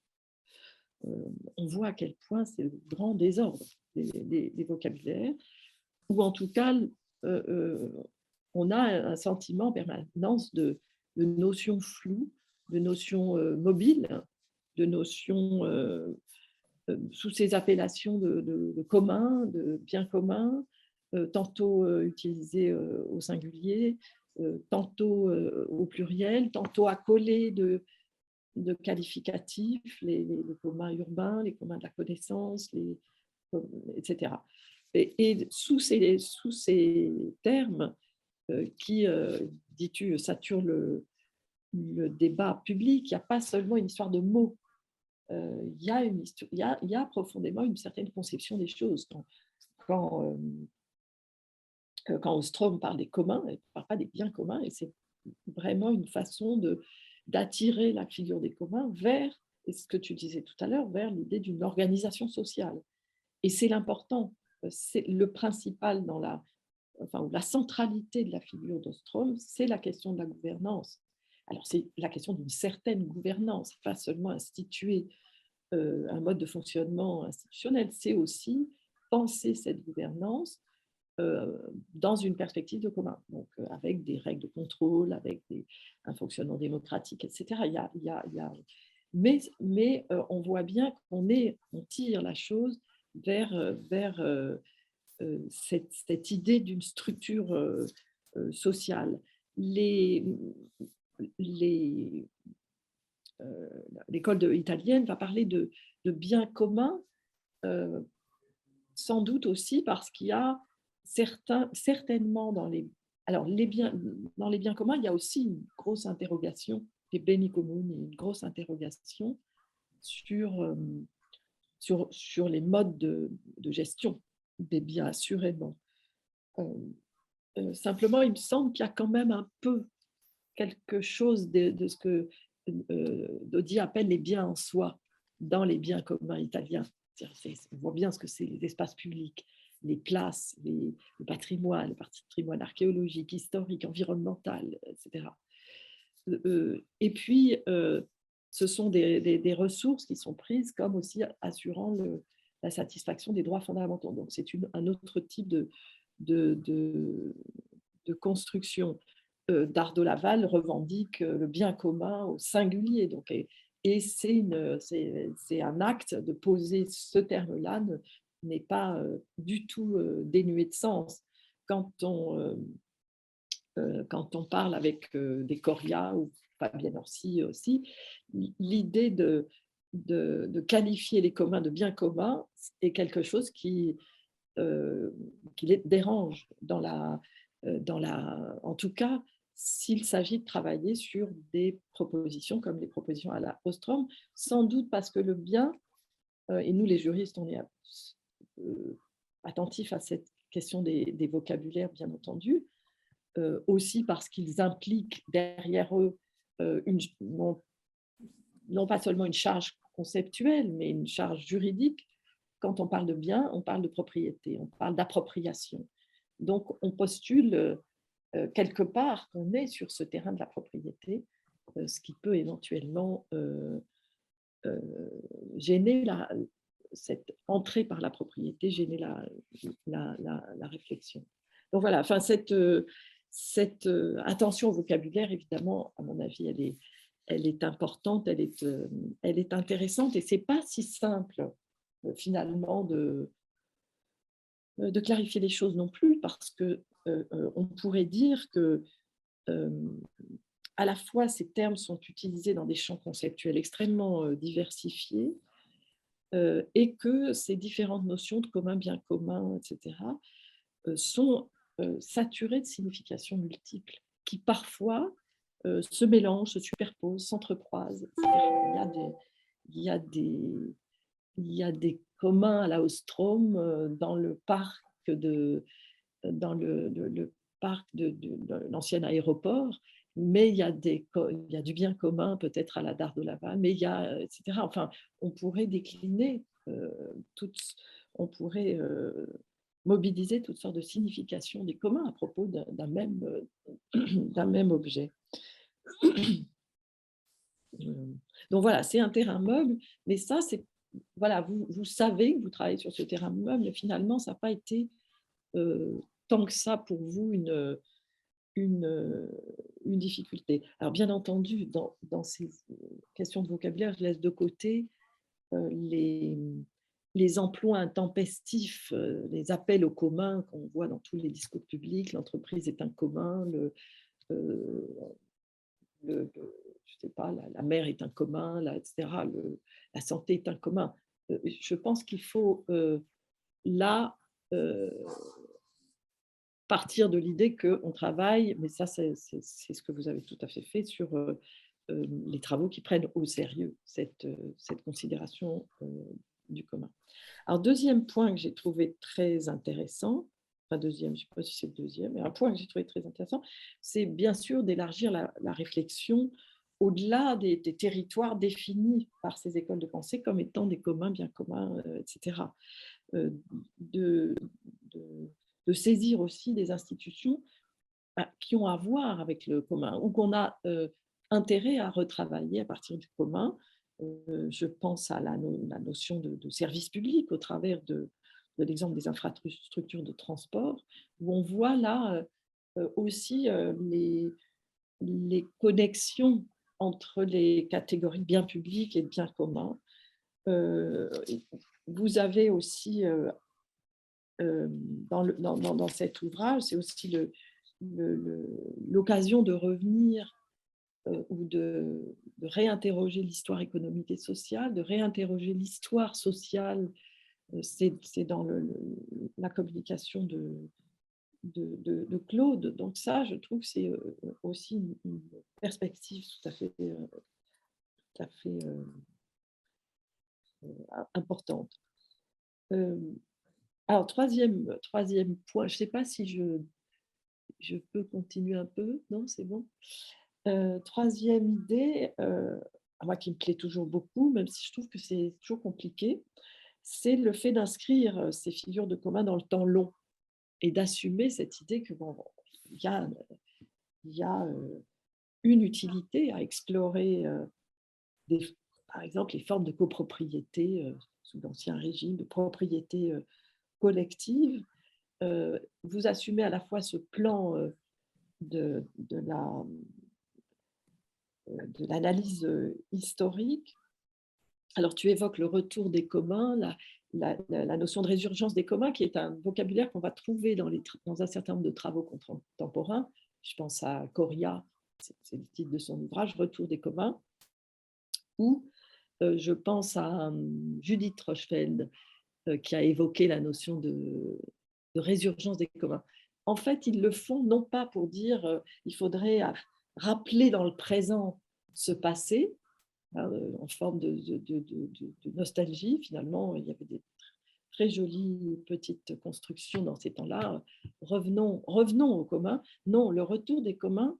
On voit à quel point c'est le grand désordre des vocabulaires, ou en tout cas, on a un sentiment en permanence de notions floues, de notions mobiles, de notions sous ces appellations de commun, de bien commun, tantôt utilisées au singulier, tantôt au pluriel, tantôt accolées de qualificatifs, les communs urbains, les communs de la connaissance, etc. Et sous ces termes qui, dis-tu, saturent le débat public, il n'y a pas seulement une histoire de mots. Il y a profondément une certaine conception des choses. Quand Ostrom parle des communs, il ne parle pas des biens communs, et c'est vraiment une façon d'attirer la figure des communs vers, et ce que tu disais tout à l'heure, vers l'idée d'une organisation sociale. Et c'est l'important, c'est le principal ou la centralité de la figure d'Ostrom, c'est la question de la gouvernance. Alors, c'est la question d'une certaine gouvernance, pas seulement instituer un mode de fonctionnement institutionnel, c'est aussi penser cette gouvernance dans une perspective de commun, donc avec des règles de contrôle, avec un fonctionnement démocratique, etc. Mais on voit bien qu'on tire la chose vers cette idée d'une structure sociale. L'école italienne va parler de biens communs, sans doute aussi parce qu'il y a certainement dans les biens communs, il y a aussi une grosse interrogation, des beni comuni, une grosse interrogation sur les modes de gestion des biens, assurément. Simplement, il me semble qu'il y a quand même un peu quelque chose de ce que Dodi appelle les biens en soi dans les biens communs italiens. On voit bien ce que c'est les espaces publics, les places, le patrimoine archéologique, historique, environnemental, etc. Et puis, ce sont des ressources qui sont prises comme aussi assurant la satisfaction des droits fondamentaux. Donc, c'est un autre type de construction. Dardo Laval revendique le bien commun au singulier. Donc, et c'est un acte de poser ce terme-là n'est pas du tout dénué de sens. Quand on parle avec des Coria ou Fabienne Orsi aussi, l'idée de qualifier les communs de biens communs est quelque chose qui les dérange en tout cas, s'il s'agit de travailler sur des propositions comme les propositions à la Ostrom, sans doute parce que le bien, et nous les juristes, on est attentifs à cette question des vocabulaires, bien entendu, aussi parce qu'ils impliquent derrière eux non pas seulement une charge conceptuelle, mais une charge juridique. Quand on parle de bien, on parle de propriété, on parle d'appropriation. Donc, on postule quelque part qu'on est sur ce terrain de la propriété, ce qui peut éventuellement gêner cette entrée par la propriété, gêner la réflexion. Donc voilà, enfin, cette attention au vocabulaire, évidemment, à mon avis, elle est importante, elle est intéressante, et ce n'est pas si simple, finalement, de clarifier les choses non plus, parce que on pourrait dire que à la fois ces termes sont utilisés dans des champs conceptuels extrêmement diversifiés et que ces différentes notions de commun, bien commun, etc., sont saturées de significations multiples qui parfois se mélangent, se superposent, s'entrecroisent, etc. Il y a des communs à la Ostrom dans le parc de l'ancien aéroport, mais il y a du bien commun peut-être à la Dardo Laval, mais il y a, etc. Enfin, on pourrait décliner, on pourrait mobiliser toutes sortes de significations des communs à propos d'un même objet. Donc voilà, c'est un terrain meuble, mais ça, c'est voilà, vous savez que vous travaillez sur ce terrain meuble, mais finalement, ça n'a pas été tant que ça pour vous une difficulté. Alors bien entendu, dans ces questions de vocabulaire, je laisse de côté les emplois intempestifs, les appels au commun qu'on voit dans tous les discours publics, l'entreprise est un commun, je sais pas, la mer est un commun, etc., la santé est un commun. Je pense qu'il faut là partir de l'idée qu'on travaille, mais ça c'est ce que vous avez tout à fait fait, sur les travaux qui prennent au sérieux cette considération du commun. Alors, deuxième point que j'ai trouvé très intéressant, enfin deuxième, je ne sais pas si c'est le deuxième, mais un point que j'ai trouvé très intéressant, c'est bien sûr d'élargir la réflexion au-delà des territoires définis par ces écoles de pensée comme étant des communs, bien communs, etc. De saisir aussi des institutions qui ont à voir avec le commun, ou qu'on a intérêt à retravailler à partir du commun. Je pense à la notion de service public au travers de l'exemple des infrastructures de transport, où on voit là aussi les connexions entre les catégories bien publics et bien communs. Vous avez aussi, dans cet ouvrage, c'est aussi l'occasion de revenir ou de réinterroger l'histoire économique et sociale, de réinterroger l'histoire sociale. C'est dans la communication de Claude. Donc ça, je trouve que c'est aussi une perspective tout à fait importante. Alors, troisième point, je ne sais pas si je peux continuer un peu. Non, c'est bon. Troisième idée, moi qui me plaît toujours beaucoup, même si je trouve que c'est toujours compliqué, c'est le fait d'inscrire ces figures de commun dans le temps long et d'assumer cette idée que il y a une utilité à explorer par exemple les formes de copropriété sous l'Ancien Régime, de propriété collective. Vous assumez à la fois ce plan de l'analyse historique. Alors, tu évoques le retour des communs, la notion de résurgence des communs, qui est un vocabulaire qu'on va trouver dans un certain nombre de travaux contemporains. Je pense à Coria, c'est le titre de son ouvrage, Retour des communs, ou je pense à Judith Rochfeld, qui a évoqué la notion de résurgence des communs. En fait, ils le font non pas pour dire il faudrait rappeler dans le présent ce passé, en forme de nostalgie. Finalement, il y avait des très jolies petites constructions dans ces temps-là. Revenons au commun. Non, le retour des communs,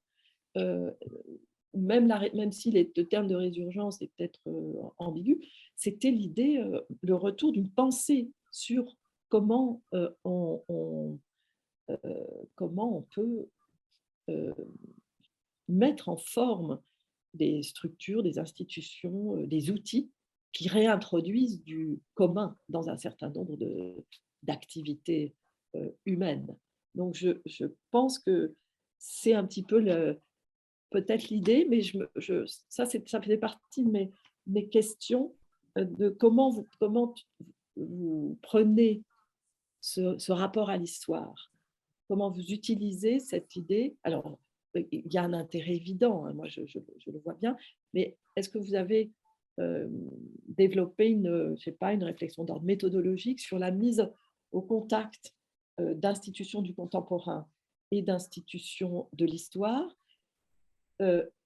même si le terme de résurgence est peut-être ambigu, c'était l'idée, le retour d'une pensée sur comment on peut mettre en forme des structures, des institutions, des outils qui réintroduisent du commun dans un certain nombre d'activités humaines. Donc, je pense que c'est un petit peu peut-être l'idée, mais ça fait partie de mes questions de comment vous prenez ce rapport à l'histoire, comment vous utilisez cette idée. Alors, il y a un intérêt évident, hein, moi je le vois bien, mais est-ce que vous avez développé une réflexion d'ordre méthodologique sur la mise au contact d'institutions du contemporain et d'institutions de l'histoire,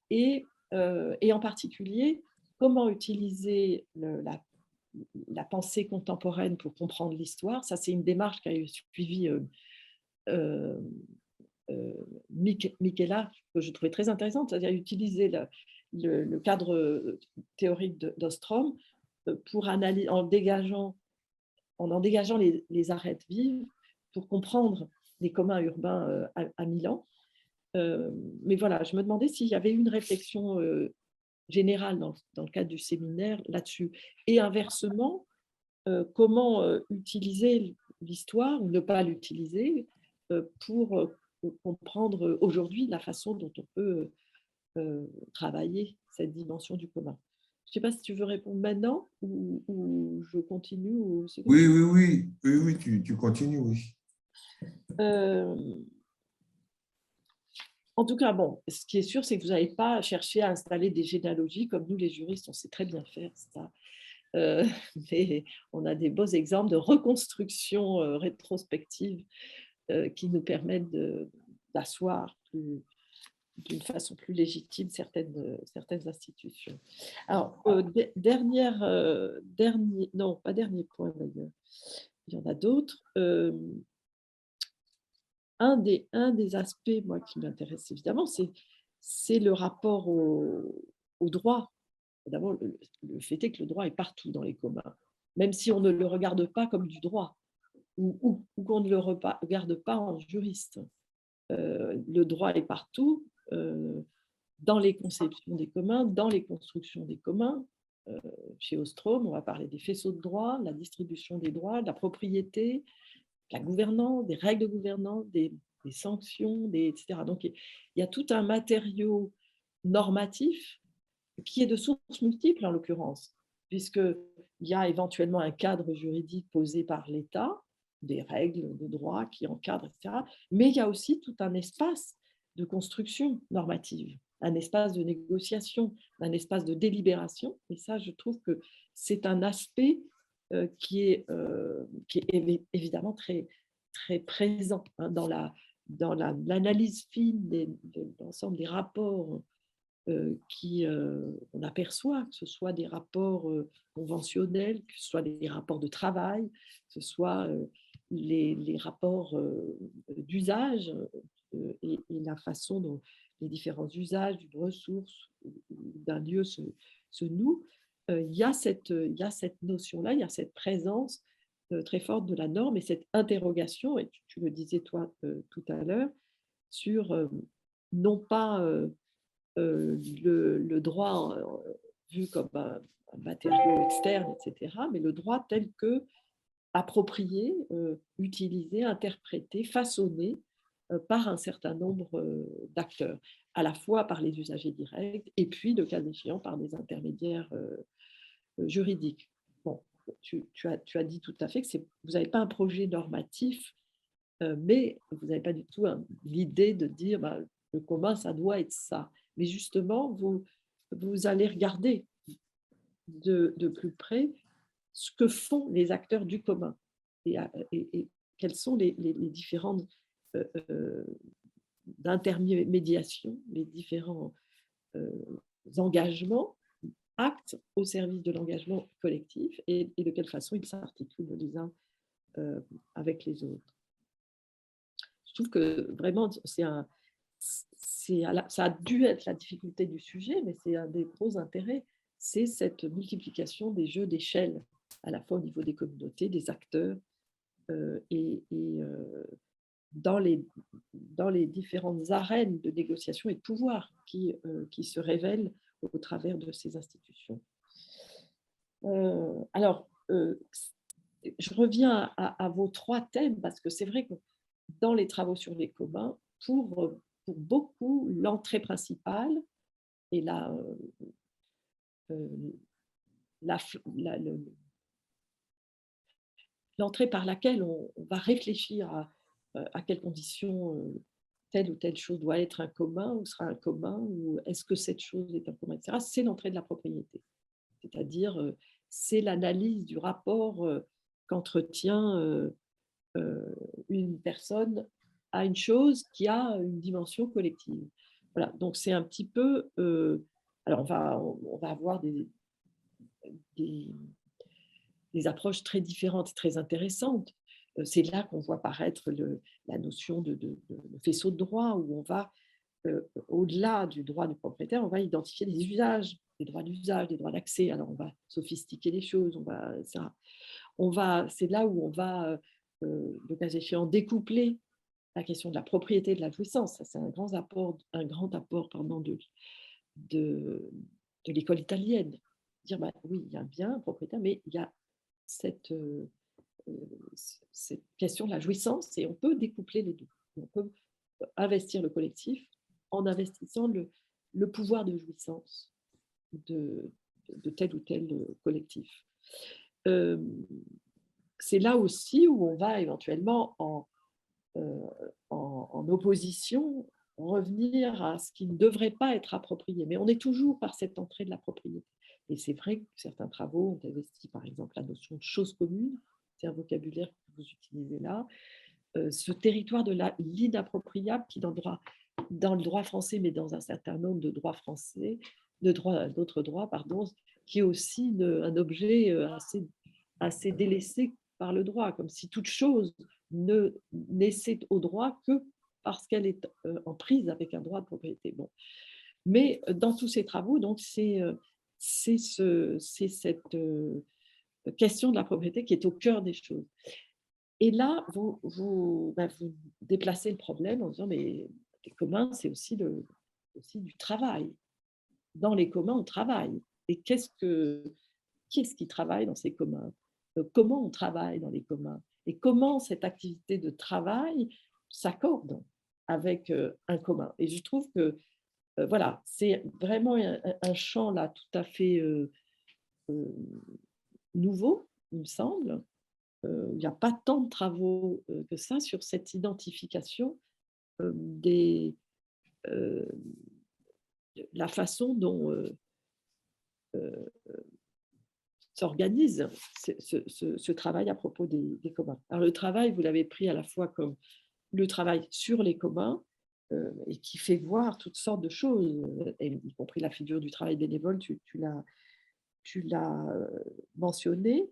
et en particulier, comment utiliser la pensée contemporaine pour comprendre l'histoire. Ça, c'est une démarche qui a suivi Michela, que je trouvais très intéressante, c'est-à-dire utiliser le cadre théorique d'Ostrom pour analyser, en en dégageant les arêtes vives pour comprendre les communs urbains à Milan. Mais voilà, je me demandais s'il y avait une réflexion générale dans le cadre du séminaire là-dessus. Et inversement, comment utiliser l'histoire ou ne pas l'utiliser pour comprendre aujourd'hui la façon dont on peut travailler cette dimension du commun. Je ne sais pas si tu veux répondre maintenant ou je continue. Oui, tu continues, oui. En tout cas, bon, ce qui est sûr, c'est que vous n'avez pas cherché à installer des généalogies comme nous, les juristes, on sait très bien faire ça. Mais on a des beaux exemples de reconstruction rétrospective qui nous permettent d'asseoir d'une façon plus légitime certaines institutions. Alors, non, pas dernier point d'ailleurs, il y en a d'autres. Un des aspects, moi, qui m'intéresse évidemment, c'est le rapport au droit. D'abord, le fait est que le droit est partout dans les communs, même si on ne le regarde pas comme du droit ou qu'on ne le regarde pas en juriste. Le droit est partout. dans les conceptions des communs, dans les constructions des communs. Chez Ostrom, on va parler des faisceaux de droit, de la distribution des droits, de la propriété, de la gouvernance, des règles de gouvernance, des sanctions, etc. Donc, il y a tout un matériau normatif qui est de sources multiples en l'occurrence, puisqu'il y a éventuellement un cadre juridique posé par l'État, des règles de droit qui encadrent, etc. Mais il y a aussi tout un espace de construction normative, un espace de négociation, un espace de délibération. Et ça, je trouve que c'est un aspect qui est évidemment très, très présent dans l'analyse fine de l'ensemble des rapports on aperçoit, que ce soit des rapports conventionnels, que ce soit des rapports de travail, que ce soit les rapports d'usage et la façon dont les différents usages d'une ressource ou d'un lieu se nouent. Il y a cette notion-là, il y a cette présence très forte de la norme et cette interrogation, et tu le disais toi tout à l'heure, sur non pas le droit vu comme un matériau externe, etc., mais le droit tel que approprié, utilisé, interprété, façonné par un certain nombre d'acteurs, à la fois par les usagers directs et puis, de cas échéant, par des intermédiaires juridiques. Bon, tu as dit tout à fait que vous n'avez pas un projet normatif, mais vous n'avez pas du tout l'idée de dire le commun, ça doit être ça. Mais justement, vous allez regarder de plus près ce que font les acteurs du commun et quelles sont les différentes intermédiations, les différents engagements, actes au service de l'engagement collectif et de quelle façon ils s'articulent les uns avec les autres. Je trouve que vraiment, ça a dû être la difficulté du sujet, mais c'est un des gros intérêts, c'est cette multiplication des jeux d'échelle, à la fois au niveau des communautés, des acteurs, dans les différentes arènes de négociation et de pouvoir qui se révèlent au travers de ces institutions. Alors, je reviens à vos trois thèmes, parce que c'est vrai que dans les travaux sur les communs, pour beaucoup, l'entrée principale et l'entrée par laquelle on va réfléchir à quelles conditions telle ou telle chose doit être un commun ou sera un commun, ou est-ce que cette chose est un commun, etc., c'est l'entrée de la propriété. C'est-à-dire, c'est l'analyse du rapport qu'entretient une personne à une chose qui a une dimension collective. Voilà, donc c'est un petit peu... alors, on va avoir des approches très différentes, très intéressantes. C'est là qu'on voit apparaître la notion de faisceau de droit, où on va, au-delà du droit du propriétaire, on va identifier des usages, des droits d'usage, des droits d'accès. Alors, on va sophistiquer les choses, c'est là où on va, le cas échéant, découpler la question de la propriété et de la jouissance. Ça, c'est un grand apport de l'école italienne. Dire, oui, il y a un bien, un propriétaire, mais il y a cette question de la jouissance, et on peut découpler les deux. On peut investir le collectif en investissant le pouvoir de jouissance de tel ou tel collectif. C'est là aussi où on va éventuellement, en opposition, revenir à ce qui ne devrait pas être approprié. Mais on est toujours par cette entrée de la propriété. Et c'est vrai que certains travaux ont investi, par exemple, la notion de chose commune, c'est un vocabulaire que vous utilisez là, ce territoire de l'inappropriable qui, dans le droit français, mais dans un certain nombre de droits français, d'autres droits, qui est aussi un objet assez délaissé par le droit, comme si toute chose ne naissait au droit que parce qu'elle est en prise avec un droit de propriété. Bon. Mais dans tous ces travaux, donc, c'est cette question de la propriété qui est au cœur des choses. Et là, vous déplacez le problème en disant, mais les communs, c'est aussi aussi du travail. Dans les communs, on travaille. Et qui est-ce qui travaille dans ces communs? Comment on travaille dans les communs? Et comment cette activité de travail s'accorde avec un commun? Et je trouve que voilà, c'est vraiment un champ là tout à fait nouveau, il me semble. Il n'y a pas tant de travaux que ça sur cette identification des, euh, la façon dont s'organise ce travail à propos des communs. Alors le travail, vous l'avez pris à la fois comme le travail sur les communs et qui fait voir toutes sortes de choses, y compris la figure du travail bénévole, tu l'as mentionné,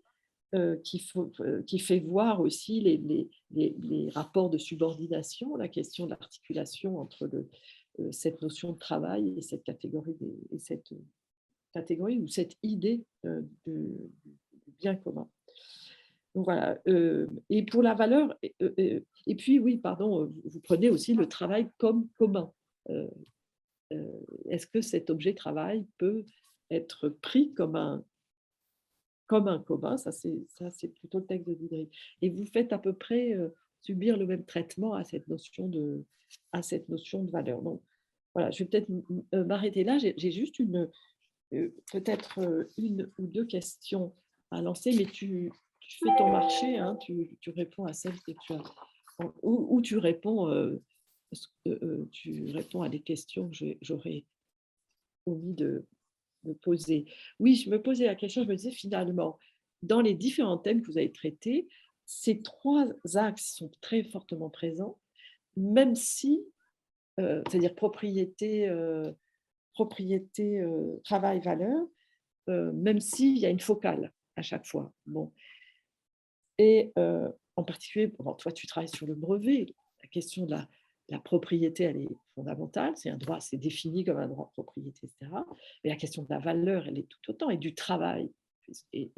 qui fait voir aussi les rapports de subordination, la question de l'articulation entre cette notion de travail et cette catégorie, ou cette idée du bien commun. Donc voilà. Et pour la valeur, et puis oui, pardon, vous prenez aussi le travail comme commun. Est-ce que cet objet travail peut être pris comme un commun? Ça, c'est plutôt le texte de Diderot. Et vous faites à peu près subir le même traitement à cette notion de valeur. Donc voilà, je vais peut-être m'arrêter là. J'ai juste peut-être une ou deux questions à lancer, mais tu fais ton marché, hein, tu réponds à celles que tu as, ou tu réponds à des questions que j'aurais omis de poser. Oui, je me posais la question, je me disais finalement, dans les différents thèmes que vous avez traités, ces trois axes sont très fortement présents, même si, c'est-à-dire propriété, travail, valeur, même s'il y a une focale à chaque fois. Bon. Et en particulier, bon, toi, tu travailles sur le brevet, la question de la propriété, elle est fondamentale, c'est un droit, c'est défini comme un droit de propriété, etc. Mais la question de la valeur, elle est tout autant, et du travail, et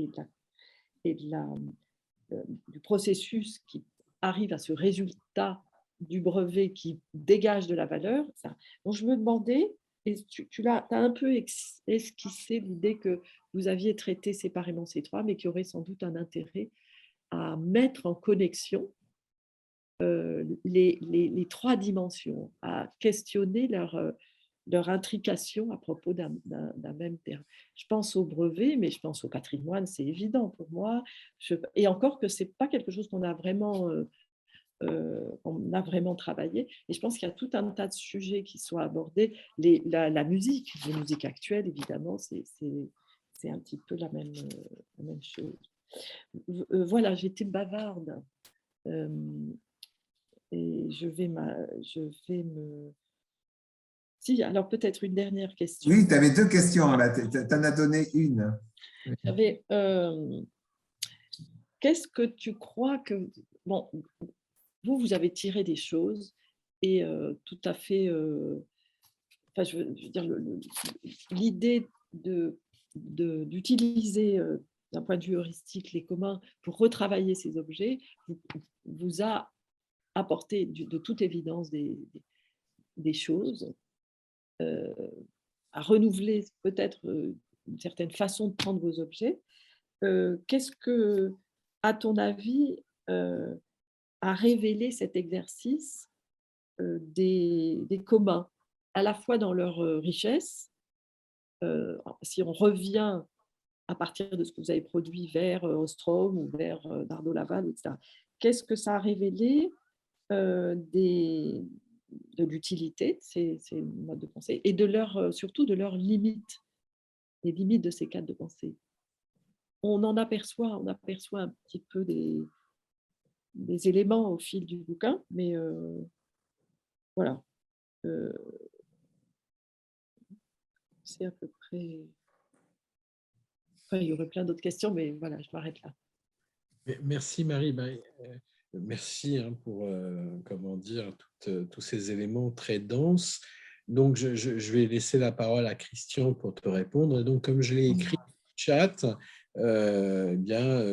du processus qui arrive à ce résultat du brevet qui dégage de la valeur. Ça. Donc je me demandais, et tu as un peu esquissé l'idée que vous aviez traité séparément ces trois, mais qui aurait sans doute un intérêt à mettre en connexion les trois dimensions, à questionner leur intrication à propos d'un même terme. Je pense au brevet, mais je pense au patrimoine, c'est évident pour moi. Et encore que ce n'est pas quelque chose qu'on a vraiment travaillé. Et je pense qu'il y a tout un tas de sujets qui sont abordés. La musique, les musiques actuelles, évidemment, c'est un petit peu la même chose. Voilà, j'étais bavarde. Et je vais me... Si, alors peut-être une dernière question. Oui, tu avais deux questions, là. Tu en as donné une. J'avais, qu'est-ce que tu crois que... Bon, vous avez tiré des choses et tout à fait... enfin, je veux dire, l'idée d'utiliser d'un point de vue heuristique les communs pour retravailler ces objets vous a apporté de toute évidence des choses, à renouveler peut-être une certaine façon de prendre vos objets. Qu'est-ce que, à ton avis, a révélé cet exercice des communs, à la fois dans leur richesse, si on revient à partir de ce que vous avez produit vers Ostrom ou vers Bardot-Laval, etc. Qu'est-ce que ça a révélé de l'utilité de ces modes de pensée et surtout de leurs limites, les limites de ces cadres de pensée? On aperçoit un petit peu des éléments au fil du bouquin, mais voilà. C'est à peu près... Enfin, il y aurait plein d'autres questions, mais voilà, je m'arrête là. Merci Marie. Merci pour, comment dire, tous ces éléments très denses. Donc, je vais laisser la parole à Christian pour te répondre. Donc, comme je l'ai écrit dans le chat, eh bien,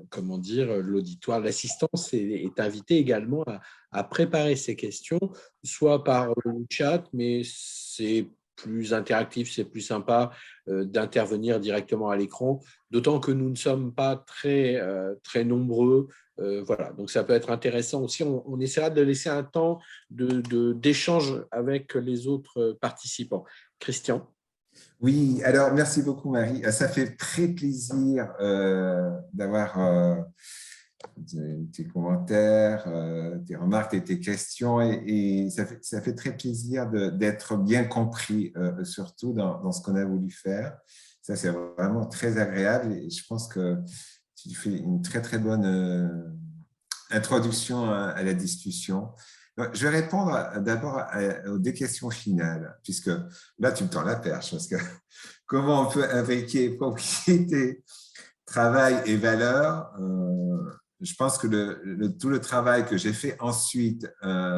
comment dire, l'auditoire, l'assistance est invitée également à préparer ces questions, soit par le chat, mais c'est plus interactif, c'est plus sympa d'intervenir directement à l'écran, d'autant que nous ne sommes pas très nombreux. Voilà, donc ça peut être intéressant aussi. On essaiera de laisser un temps d'échange avec les autres participants. Christian. Oui, alors merci beaucoup Marie. Ça fait très plaisir d'avoir tes commentaires, tes remarques et tes questions et ça fait très plaisir d'être bien compris, surtout dans ce qu'on a voulu faire. Ça, c'est vraiment très agréable et je pense que tu fais une très, très bonne introduction à la discussion. Je vais répondre d'abord aux deux questions finales, puisque là, tu me tends la perche, parce que comment on peut imbriquer propriété, travail et valeur. Je pense que tout le travail que j'ai fait ensuite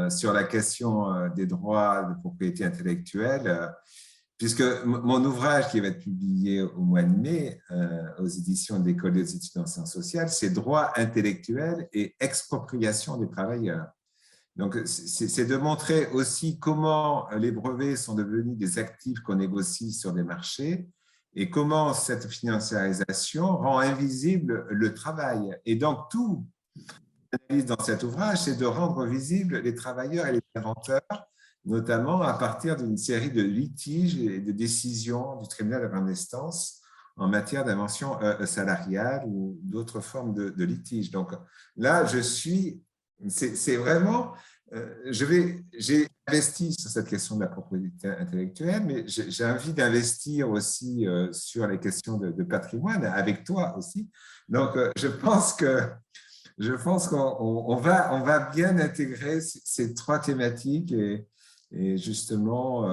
sur la question des droits de propriété intellectuelle, puisque mon ouvrage qui va être publié au mois de mai aux éditions de l'École des études en sciences sociales, c'est droits intellectuels et expropriation des travailleurs. Donc, c'est de montrer aussi comment les brevets sont devenus des actifs qu'on négocie sur des marchés et comment cette financiarisation rend invisible le travail. Et donc, tout l'analyse dans cet ouvrage, c'est de rendre visibles les travailleurs et les inventeurs, notamment à partir d'une série de litiges et de décisions du tribunal de grande instance en matière d'invention salariale ou d'autres formes de litiges. Donc là, c'est vraiment, j'ai investi sur cette question de la propriété intellectuelle, mais j'ai envie d'investir aussi sur les questions de patrimoine, avec toi aussi. Donc, je pense qu'on va bien intégrer ces trois thématiques et justement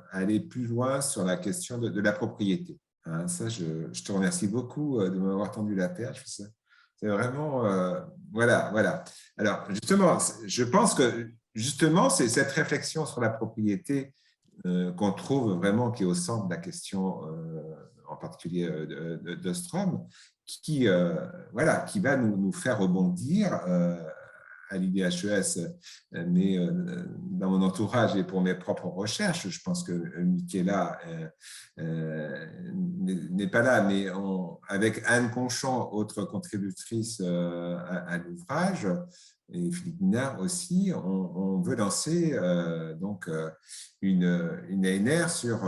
aller plus loin sur la question de la propriété. Hein, ça, je te remercie beaucoup de m'avoir tendu la perche. C'est vraiment… voilà. Alors, justement, je pense que justement, c'est cette réflexion sur la propriété qu'on trouve vraiment qui est au centre de la question, en particulier d'Ostrom, qui va nous faire rebondir à l'IDHES, mais dans mon entourage et pour mes propres recherches. Je pense que Michaela n'est pas là, mais avec Anne Conchon, autre contributrice à l'ouvrage, et Philippe Minard aussi, on veut lancer une ANR sur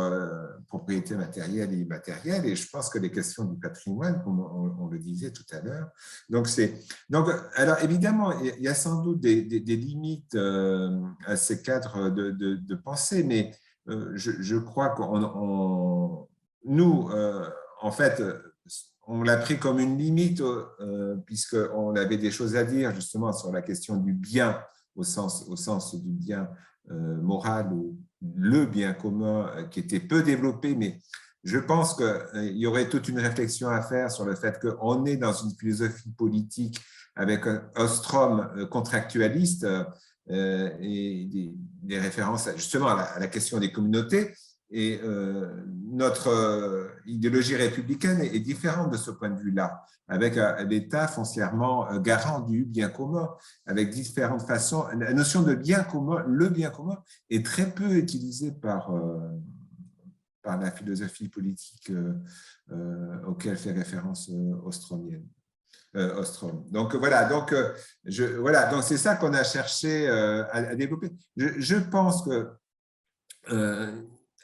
propriété matérielle et immatérielle, et je pense que les questions du patrimoine, comme on le disait tout à l'heure, alors évidemment, il y a sans doute des limites à ces cadres de pensée, mais je crois nous, en fait, on l'a pris comme une limite puisqu'on avait des choses à dire justement sur la question du bien au sens du bien moral ou le bien commun qui était peu développé, mais je pense qu'il y aurait toute une réflexion à faire sur le fait qu'on est dans une philosophie politique avec un Ostrom contractualiste et des références justement à la question des communautés. Et notre idéologie républicaine est différente de ce point de vue-là, avec l'État foncièrement garant du bien commun, avec différentes façons. La notion de bien commun, le bien commun, est très peu utilisée par la philosophie politique auquel fait référence Ostrom. Donc voilà, donc c'est ça qu'on a cherché à développer. Je pense que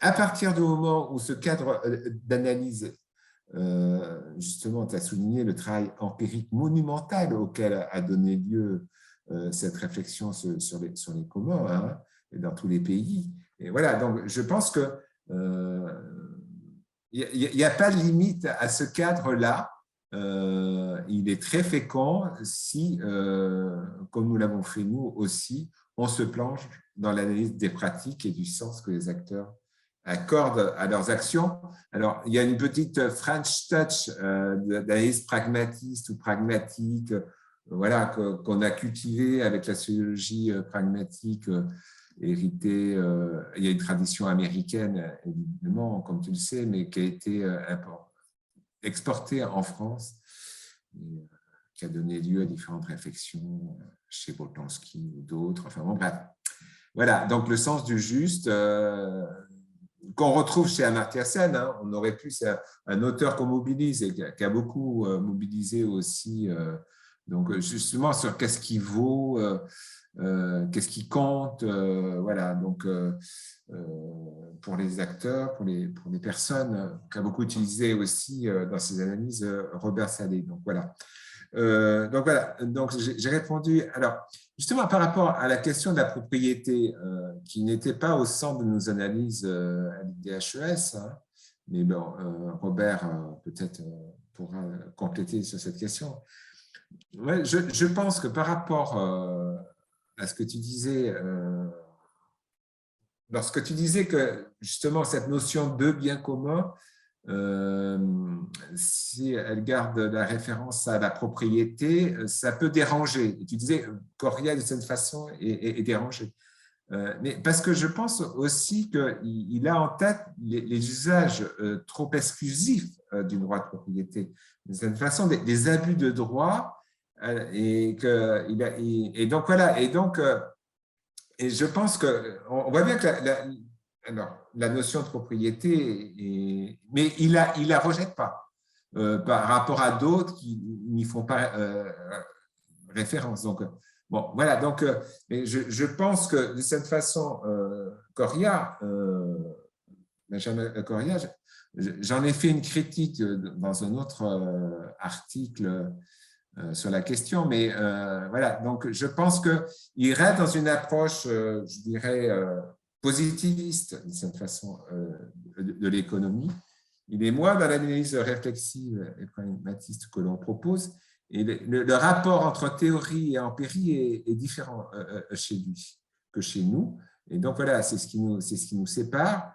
à partir du moment où ce cadre d'analyse, justement, tu as souligné le travail empirique monumental auquel a donné lieu cette réflexion sur les communs, hein, dans tous les pays. Et voilà, donc je pense que il n'y a pas de limite à ce cadre-là. Il est très fécond si, comme nous l'avons fait nous aussi, on se plonge dans l'analyse des pratiques et du sens que les acteurs accordent à leurs actions. Alors, il y a une petite French touch d'analyse pragmatiste ou pragmatique, voilà, qu'on a cultivé avec la sociologie pragmatique héritée. Il y a une tradition américaine, évidemment, comme tu le sais, mais qui a été exporté en France, et, qui a donné lieu à différentes réflexions chez Boltanski ou d'autres. Enfin bon, bref. Voilà, donc le sens du juste qu'on retrouve chez Amartya Sen. Hein, on aurait pu, c'est un auteur qu'on mobilise et qui a beaucoup mobilisé aussi, donc justement sur qu'est-ce qui vaut, qu'est-ce qui compte, voilà, donc pour les acteurs, pour les personnes, qu'a beaucoup utilisé aussi dans ses analyses Robert Salé. Donc voilà. Donc j'ai répondu. Alors, justement, par rapport à la question de la propriété, qui n'était pas au centre de nos analyses à l'IDHES, hein, mais bon, Robert peut-être pourra compléter sur cette question. Ouais, je pense que par rapport à ce que tu disais, lorsque tu disais que justement cette notion de bien commun, si elle garde la référence à la propriété, ça peut déranger. Et tu disais, Coria, de cette façon, est dérangé. Mais parce que je pense aussi qu'il a en tête les usages trop exclusifs du droit de propriété. De cette façon, des abus de droit. Et donc, voilà. Et je pense qu'on voit bien que la notion de propriété, mais il la rejette pas par rapport à d'autres qui n'y font pas référence. Donc, bon, voilà. Donc, je pense que de cette façon, Coria, Benjamin Coria, j'en ai fait une critique dans un autre article sur la question, mais voilà. Donc, je pense qu'il reste dans une approche, je dirais, positiviste de cette façon de l'économie. Il est moins dans l'analyse réflexive et pragmatiste que l'on propose, et le rapport entre théorie et empirie est différent chez lui que chez nous. Et donc voilà, c'est ce qui nous sépare.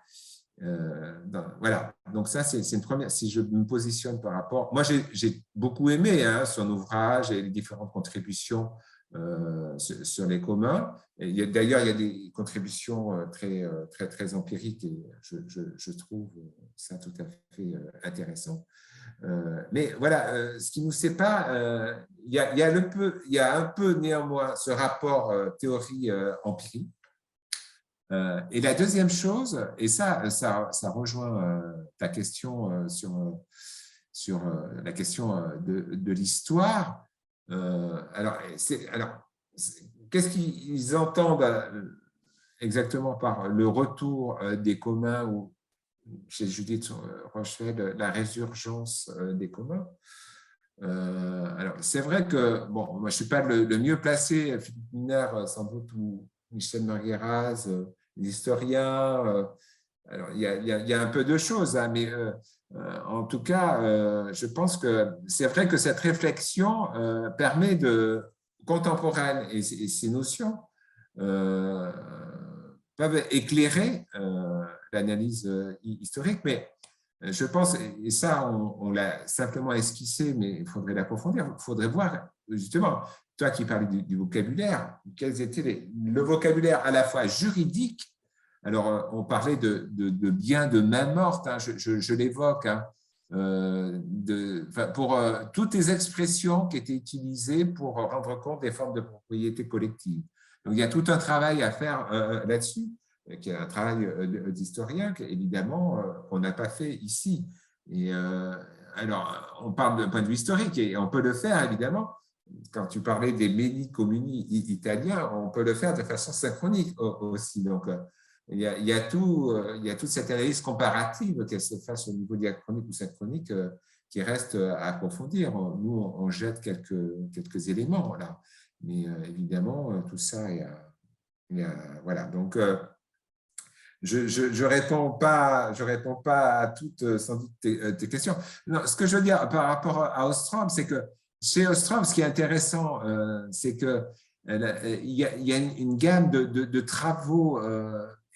Voilà, donc ça c'est une première. Si je me positionne par rapport, moi j'ai beaucoup aimé son ouvrage et les différentes contributions sur les communs. D'ailleurs, il y a des contributions très empiriques et je trouve ça tout à fait intéressant. Mais voilà, ce qui nous sépare, il y a un peu néanmoins ce rapport théorie-empirie. Et la deuxième chose, et ça rejoint ta question sur la question de l'histoire. Alors, qu'est-ce qu'ils entendent exactement par le retour des communs ou chez Judith Rochefeld, la résurgence des communs? Alors, c'est vrai que, bon, moi, je ne suis pas le mieux placé, Philippe Minard, sans doute, ou Michel Margueraz, les historiens. Alors, il y a un peu de choses, hein, mais en tout cas, je pense que c'est vrai que cette réflexion permet contemporaine et ces notions peuvent éclairer l'analyse historique, mais je pense, et ça, on l'a simplement esquissé, mais il faudrait l'approfondir. Il faudrait voir, justement, toi qui parlais du vocabulaire, quels étaient le vocabulaire à la fois juridique. Alors, on parlait de biens de main morte, hein, je l'évoque, hein, pour toutes les expressions qui étaient utilisées pour rendre compte des formes de propriété collective. Donc, il y a tout un travail à faire là-dessus, qui est un travail d'historien, évidemment, qu'on n'a pas fait ici. Et alors, on parle d'un point de vue historique, et on peut le faire, évidemment. Quand tu parlais des Beni Comuni italiens, on peut le faire de façon synchronique aussi. Donc, il y a toute cette analyse comparative, qu'elle se fasse au niveau diachronique ou synchronique, qui reste à approfondir. Nous, on jette quelques éléments là. Mais évidemment, tout ça, voilà. Donc, je réponds pas à toutes, sans doute, tes questions. Non, ce que je veux dire par rapport à Ostrom, c'est que chez Ostrom, ce qui est intéressant, c'est qu'il y a une gamme de travaux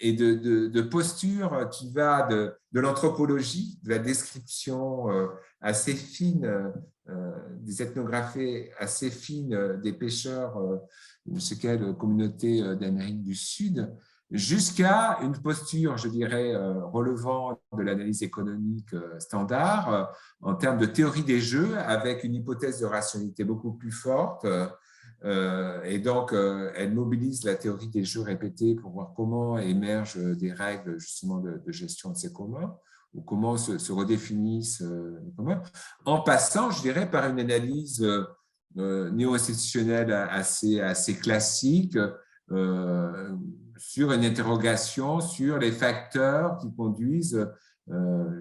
et de postures qui va de l'anthropologie, de la description assez fine, des ethnographies assez fines des pêcheurs, je ne sais quelle communauté d'Amérique du Sud, jusqu'à une posture, je dirais, relevant de l'analyse économique standard en termes de théorie des jeux, avec une hypothèse de rationalité beaucoup plus forte. Et donc, elle mobilise la théorie des jeux répétés pour voir comment émergent des règles justement de gestion de ces communs, ou comment se redéfinissent les communs, en passant, je dirais, par une analyse néo-institutionnelle assez classique, sur une interrogation sur les facteurs qui conduisent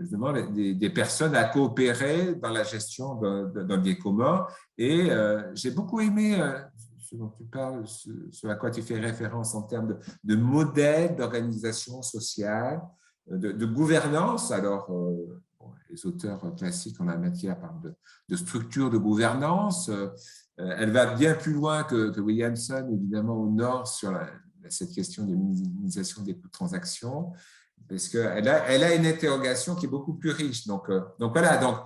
justement des personnes à coopérer dans la gestion d'un bien commun. Et j'ai beaucoup aimé ce dont tu parles, ce à quoi tu fais référence en termes de modèle d'organisation sociale, de gouvernance. Alors, les auteurs classiques en la matière parlent de structure de gouvernance. Elle va bien plus loin que Williamson, évidemment, au nord, sur cette question de minimisation des coûts de transaction, parce qu'elle a une interrogation qui est beaucoup plus riche. Donc voilà, donc,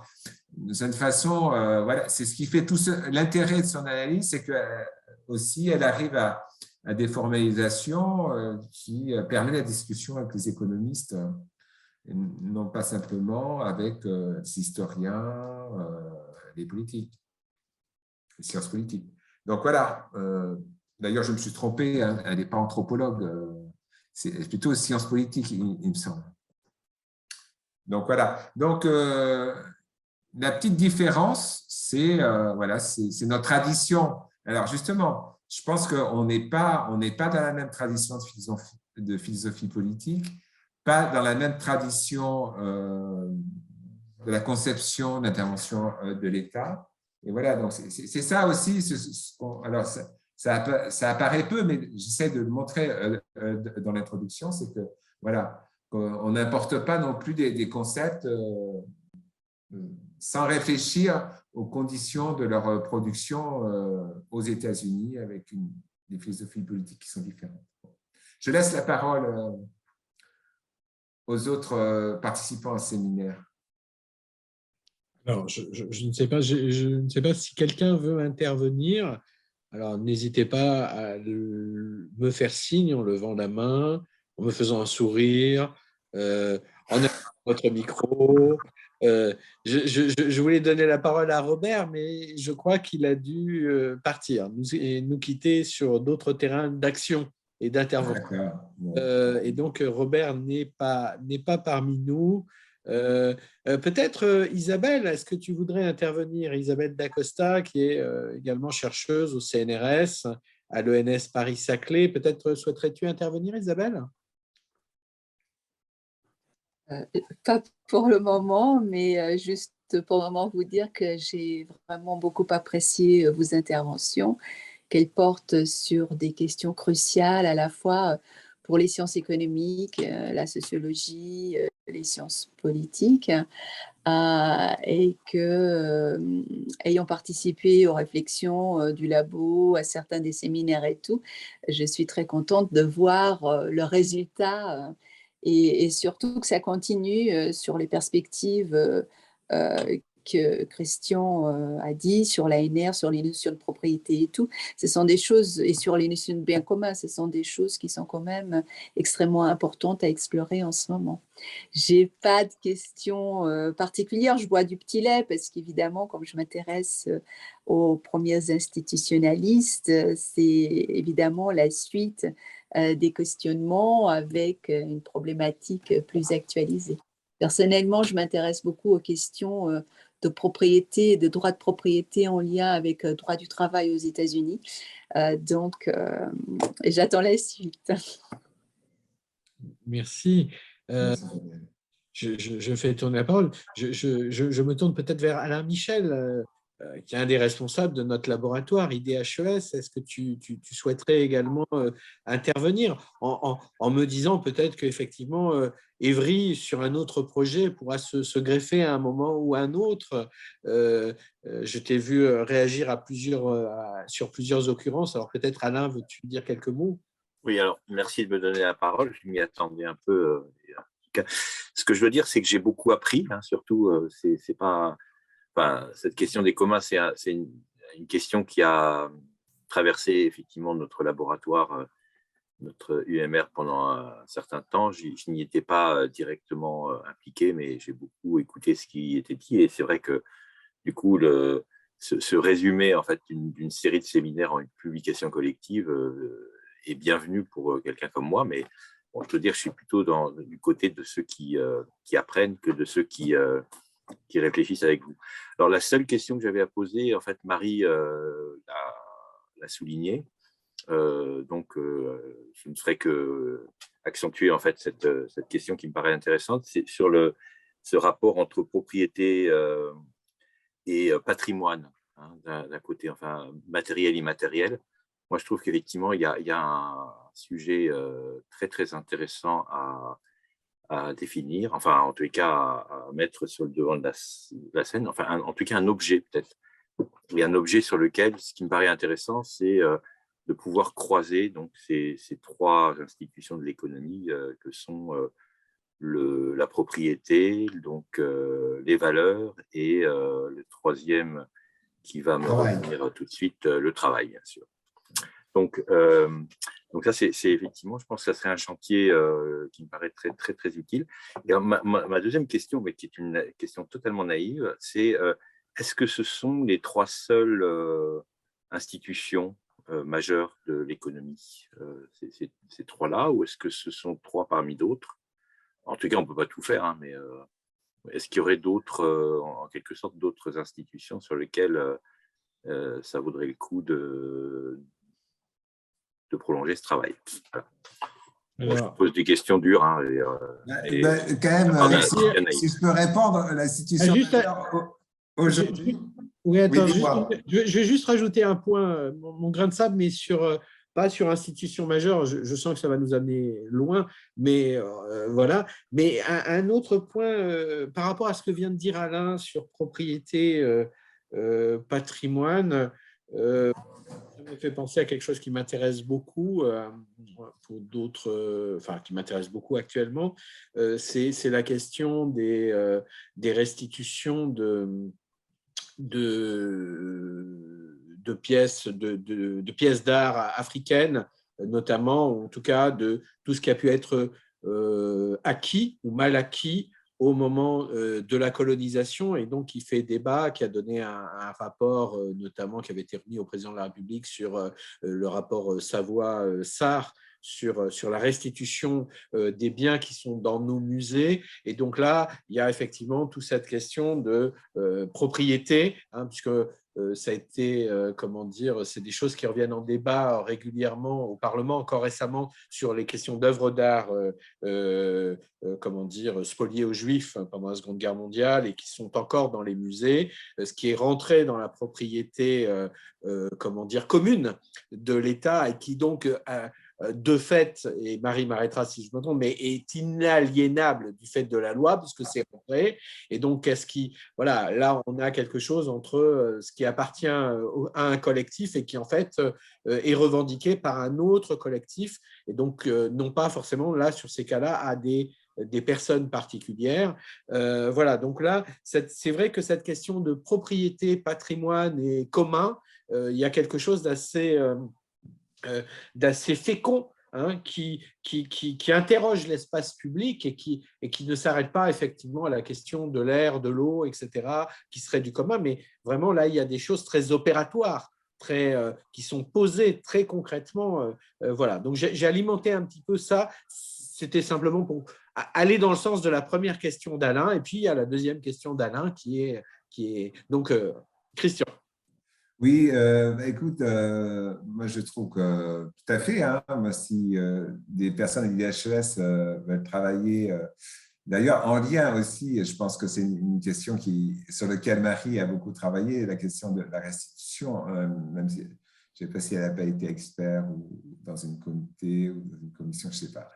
de cette façon, voilà, c'est ce qui fait tout l'intérêt de son analyse, c'est que aussi elle arrive à des formalisations qui permettent la discussion avec les économistes, non pas simplement avec les historiens, les politiques, les sciences politiques. Donc voilà, d'ailleurs je me suis trompé, hein, elle n'est pas anthropologue, c'est plutôt sciences politiques, il me semble. Donc voilà, donc la petite différence, c'est voilà, c'est notre tradition. Alors justement, je pense qu'on n'est pas dans la même tradition de philosophie politique, pas dans la même tradition de la conception d'intervention de l'État. Et voilà, donc c'est ça aussi. Alors ça apparaît peu, mais j'essaie de le montrer dans l'introduction, c'est que voilà, on n'importe pas non plus des concepts sans réfléchir aux conditions de leur production aux États-Unis, avec des philosophies politiques qui sont différentes. Je laisse la parole aux autres participants au séminaire. Alors, je ne sais pas, je ne sais pas si quelqu'un veut intervenir. Alors, n'hésitez pas à me faire signe en levant la main, en me faisant un sourire, en allumant votre micro. Je voulais donner la parole à Robert, mais je crois qu'il a dû partir et nous quitter sur d'autres terrains d'action et d'intervention. Et donc, Robert n'est pas parmi nous. Peut-être Isabelle, est-ce que tu voudrais intervenir? Isabelle Dacosta, qui est également chercheuse au CNRS, à l'ENS Paris-Saclay. Peut-être souhaiterais-tu intervenir, Isabelle? Pas pour le moment, mais juste pour le moment vous dire que j'ai vraiment beaucoup apprécié vos interventions, qu'elles portent sur des questions cruciales à la fois pour les sciences économiques, la sociologie, les sciences politiques, et que, ayant participé aux réflexions du labo, à certains des séminaires et tout, je suis très contente de voir le résultat et surtout que ça continue sur les perspectives que Christian a dit sur l'ANR, sur les notions de propriété et tout. Ce sont des choses, et sur les notions de bien commun, ce sont des choses qui sont quand même extrêmement importantes à explorer en ce moment. J'ai pas de questions particulières. Je bois du petit lait parce qu'évidemment, comme je m'intéresse aux premiers institutionnalistes, c'est évidemment la suite des questionnements avec une problématique plus actualisée. Personnellement, je m'intéresse beaucoup aux questions de propriété, de droit de propriété en lien avec le droit du travail aux États-Unis. Donc, j'attends la suite. Merci. Je fais tourner la parole. Je me tourne peut-être vers Alain Michel, qui est un des responsables de notre laboratoire IDHES. Est-ce que tu souhaiterais également intervenir en me disant peut-être qu'effectivement, Évry, sur un autre projet, pourra se greffer à un moment ou à un autre. Je t'ai vu réagir sur plusieurs occurrences. Alors peut-être, Alain, veux-tu dire quelques mots? Oui, alors merci de me donner la parole. Je m'y attendais un peu. Ce que je veux dire, c'est que j'ai beaucoup appris. Hein, surtout, c'est pas. Enfin, cette question des communs, c'est une question qui a traversé effectivement notre laboratoire notre UMR pendant un certain temps. Je n'y étais pas directement impliqué, mais j'ai beaucoup écouté ce qui était dit. Et c'est vrai que, du coup, ce résumé en fait, d'une série de séminaires en une publication collective est bienvenu pour quelqu'un comme moi. Mais bon, je peux dire, je suis plutôt du côté de ceux qui apprennent que de ceux qui réfléchissent avec vous. Alors, la seule question que j'avais à poser, en fait, Marie l'a souligné. Donc, je ne ferai que accentuer en fait cette question qui me paraît intéressante, c'est sur ce rapport entre propriété et patrimoine, hein, d'un côté, enfin matériel immatériel. Moi, je trouve qu'effectivement, il y a un sujet très très intéressant à définir, enfin en tous les cas à mettre sur le devant de la scène, enfin en tout cas un objet peut-être. Il y a un objet sur lequel, ce qui me paraît intéressant, c'est de pouvoir croiser donc ces trois institutions de l'économie que sont la propriété, donc les valeurs et le troisième qui va me revenir tout de suite, le travail, bien sûr. Donc ça, c'est effectivement, je pense que ça serait un chantier qui me paraît très, très, très utile. Et ma deuxième question, mais qui est une question totalement naïve, c'est est-ce que ce sont les trois seules institutions majeures de l'économie, ces trois-là, ou est-ce que ce sont trois parmi d'autres? En tout cas, on ne peut pas tout faire, hein, mais est-ce qu'il y aurait d'autres, en quelque sorte, d'autres institutions sur lesquelles ça vaudrait le coup de prolonger ce travail? Voilà. Je pose des questions dures. Hein, quand même, si je peux répondre, l'institution aujourd'hui. Oui, attends, je vais juste rajouter un point, mon grain de sable, mais pas sur institution majeure. Je sens que ça va nous amener loin, mais voilà. Mais un autre point par rapport à ce que vient de dire Alain sur propriété, patrimoine. Ça me fait penser à quelque chose qui m'intéresse beaucoup, pour d'autres, enfin qui m'intéresse beaucoup actuellement, c'est la question des restitutions de pièces d'art africaines, notamment, ou en tout cas de tout ce qui a pu être acquis ou mal acquis au moment de la colonisation, et donc qui fait débat, qui a donné un rapport notamment qui avait été remis au président de la République sur le rapport Savoie-Sarr sur la restitution des biens qui sont dans nos musées. Et donc là, il y a effectivement toute cette question de propriété, hein, puisque ça a été, comment dire, c'est des choses qui reviennent en débat régulièrement au Parlement, encore récemment, sur les questions d'œuvres d'art, comment dire, spoliées aux Juifs pendant la Seconde Guerre mondiale et qui sont encore dans les musées, ce qui est rentré dans la propriété, comment dire, commune de l'État et qui donc de fait, et Marie m'arrêtera si je me trompe, mais est inaliénable du fait de la loi, puisque c'est rentré. Et donc, voilà, là, on a quelque chose entre ce qui appartient à un collectif et qui, en fait, est revendiqué par un autre collectif. Et donc, non pas forcément, là, sur ces cas-là, à des personnes particulières. Voilà, donc là, c'est vrai que cette question de propriété, patrimoine et commun, il y a quelque chose d'assez fécond, hein, qui interroge l'espace public et qui ne s'arrête pas effectivement à la question de l'air, de l'eau, etc., qui serait du commun, mais vraiment là, il y a des choses très opératoires, qui sont posées très concrètement. Voilà, donc j'ai alimenté un petit peu ça, c'était simplement pour aller dans le sens de la première question d'Alain, et puis il y a la deuxième question d'Alain qui est donc Christian. Oui, écoute, moi je trouve que tout à fait, hein, moi, si des personnes de l'IHES veulent travailler, d'ailleurs en lien aussi, je pense que c'est une question sur laquelle Marie a beaucoup travaillé, la question de la restitution, même si je ne sais pas si elle n'a pas été expert ou dans une comité ou dans une commission, je ne sais pas.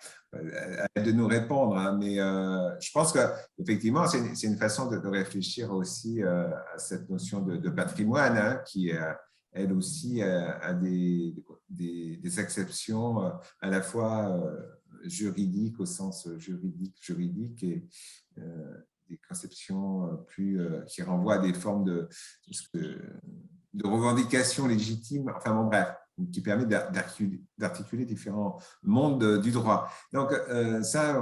Elle de nous répondre, hein, mais je pense qu'effectivement, c'est une façon de réfléchir aussi à cette notion de patrimoine, hein, qui, elle aussi, a des exceptions à la fois juridiques au sens juridique et des conceptions qui renvoient à des formes de revendications légitimes. Enfin bon, bref. qui permet d'articuler différents mondes du droit. Donc, ça,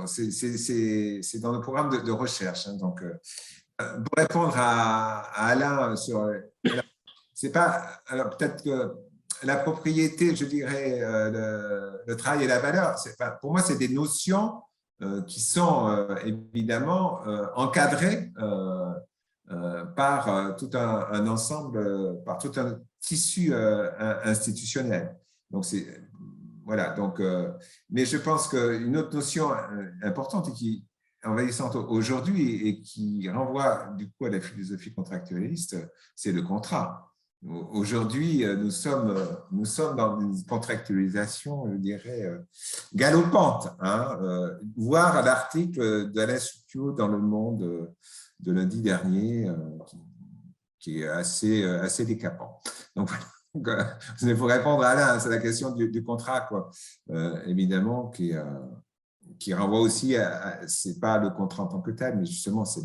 c'est dans le programme de recherche. Hein, donc, pour répondre à Alain sur... C'est pas... Alors, peut-être que la propriété, je dirais, le travail et la valeur, pour moi, c'est des notions qui sont évidemment encadrées par tout un ensemble, par tout un tissu institutionnel. Donc, voilà. Donc, mais je pense qu'une autre notion importante et qui est envahissante aujourd'hui et qui renvoie du coup à la philosophie contractualiste, c'est le contrat. Aujourd'hui, nous sommes dans une contractualisation, je dirais, galopante, hein, voire l'article d'Alain Supiot dans Le Monde de lundi dernier, qui est assez décapant. Donc, il faut répondre à Alain, c'est la question du contrat, quoi. Évidemment, qui renvoie aussi c'est pas le contrat en tant que tel, mais justement, c'est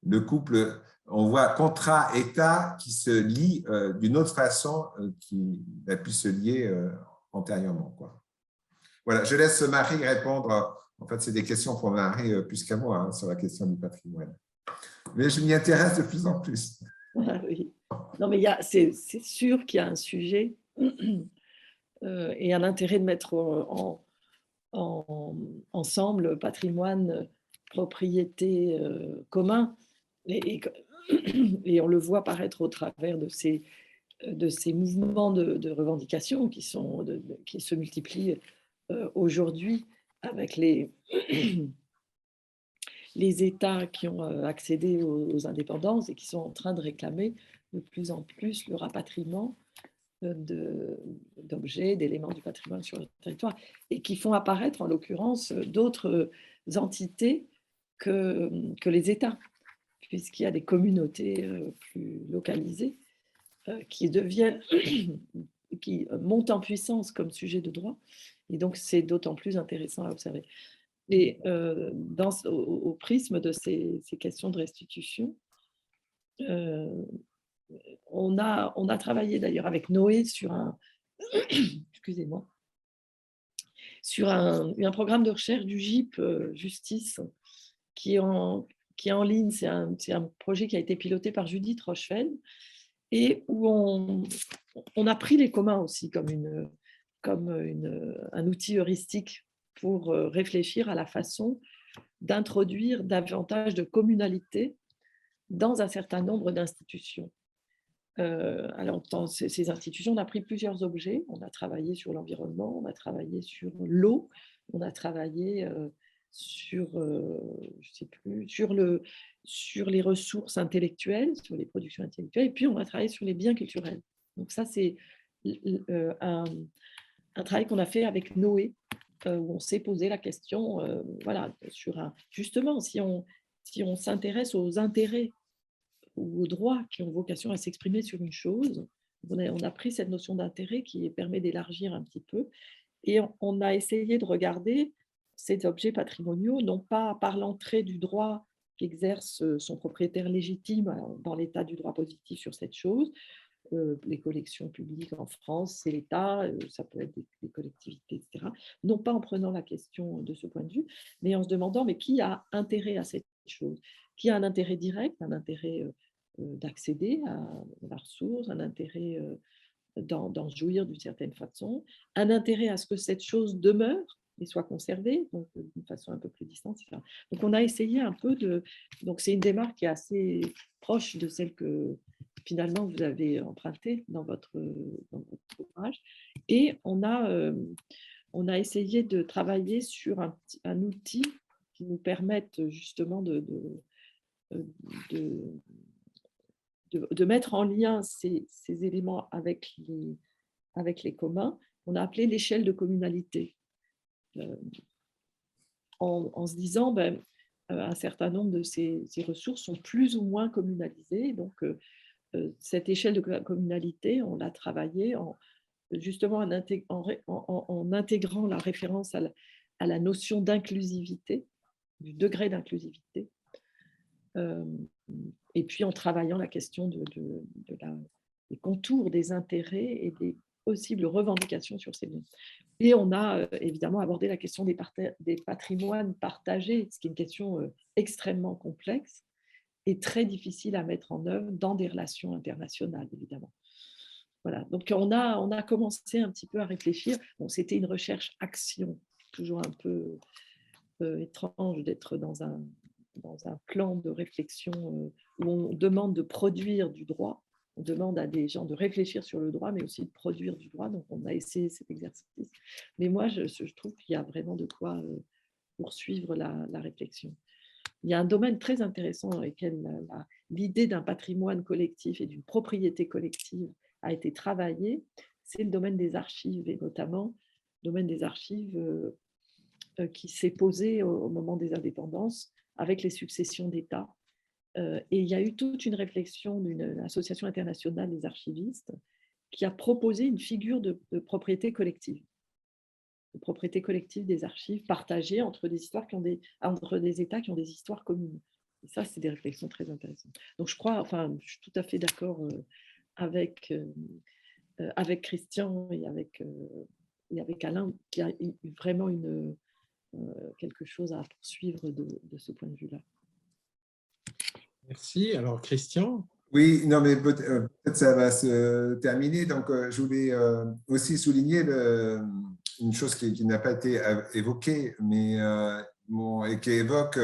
le couple. On voit contrat-État qui se lie d'une autre façon qu'il a pu se lier antérieurement, quoi. Voilà, je laisse Marie répondre. En fait, c'est des questions pour Marie plus qu'à moi, hein, sur la question du patrimoine. Mais je m'y intéresse de plus en plus. Ah, oui. Non, mais c'est sûr qu'il y a un sujet et un intérêt de mettre ensemble patrimoine, propriété commun. Et on le voit apparaître au travers de ces mouvements de revendication qui se multiplient aujourd'hui avec les États qui ont accédé aux indépendances et qui sont en train de réclamer de plus en plus le rapatriement d'objets, d'éléments du patrimoine sur le territoire, et qui font apparaître en l'occurrence d'autres entités que les États, puisqu'il y a des communautés plus localisées qui montent en puissance comme sujet de droit, et donc c'est d'autant plus intéressant à observer. Et au prisme de ces questions de restitution, on a travaillé d'ailleurs avec Noé sur excusez-moi, sur un programme de recherche du GIP Justice qui est en ligne. C'est un projet qui a été piloté par Judith Rochefeld et où on a pris les communs aussi comme un outil heuristique pour réfléchir à la façon d'introduire davantage de communalité dans un certain nombre d'institutions. Alors, dans ces institutions, on a pris plusieurs objets. On a travaillé sur l'environnement, on a travaillé sur l'eau, on a travaillé sur les ressources intellectuelles, sur les productions intellectuelles, et puis on a travaillé sur les biens culturels. Donc ça, c'est un travail qu'on a fait avec Noé, où on s'est posé la question, voilà, justement, si on s'intéresse aux intérêts ou aux droits qui ont vocation à s'exprimer sur une chose, on a pris cette notion d'intérêt qui permet d'élargir un petit peu, et on a essayé de regarder ces objets patrimoniaux, non pas par l'entrée du droit qu'exerce son propriétaire légitime dans l'état du droit positif sur cette chose. Les collections publiques en France, c'est l'État, ça peut être des collectivités, etc. Non pas en prenant la question de ce point de vue, mais en se demandant mais qui a intérêt à cette chose, qui a un intérêt direct, un intérêt d'accéder à la ressource, un intérêt d'en jouir d'une certaine façon, un intérêt à ce que cette chose demeure et soit conservée, donc d'une façon un peu plus distante, etc. Donc on a essayé un peu donc c'est une démarche qui est assez proche de celle que finalement vous avez empruntée dans votre ouvrage, et on a essayé de travailler sur un outil qui nous permette justement de mettre en lien ces éléments avec les communs. On a appelé l'échelle de communalité, en se disant un certain nombre de ces ressources sont plus ou moins communalisées. Donc, cette échelle de communalité, on l'a travaillée justement en intégrant la référence à la notion d'inclusivité, du degré d'inclusivité, et puis en travaillant la question de contours des intérêts et des possibles revendications sur ces biens. Et on a évidemment abordé la question des patrimoines partagés, ce qui est une question extrêmement complexe et très difficile à mettre en œuvre dans des relations internationales, évidemment. Voilà. Donc, on a commencé un petit peu à réfléchir. Bon, c'était une recherche-action, toujours un peu étrange d'être dans un plan de réflexion où on demande de produire du droit. On demande à des gens de réfléchir sur le droit, mais aussi de produire du droit. Donc, on a essayé cet exercice. Mais moi, je trouve qu'il y a vraiment de quoi poursuivre la réflexion. Il y a un domaine très intéressant dans lequel l'idée d'un patrimoine collectif et d'une propriété collective a été travaillée, c'est le domaine des archives, et notamment le domaine des archives qui s'est posé au moment des indépendances avec les successions d'États. Et il y a eu toute une réflexion d'une association internationale des archivistes qui a proposé une figure de propriété collective. De propriété collective des archives partagées entre des États qui ont des histoires communes. Et ça, c'est des réflexions très intéressantes. Donc, je suis tout à fait d'accord avec Christian et avec Alain, qui a vraiment quelque chose à poursuivre de ce point de vue-là. Merci. Alors, Christian? Oui, non, mais peut-être ça va se terminer. Donc, je voulais aussi souligner une chose qui n'a pas été évoquée, mais et qui évoque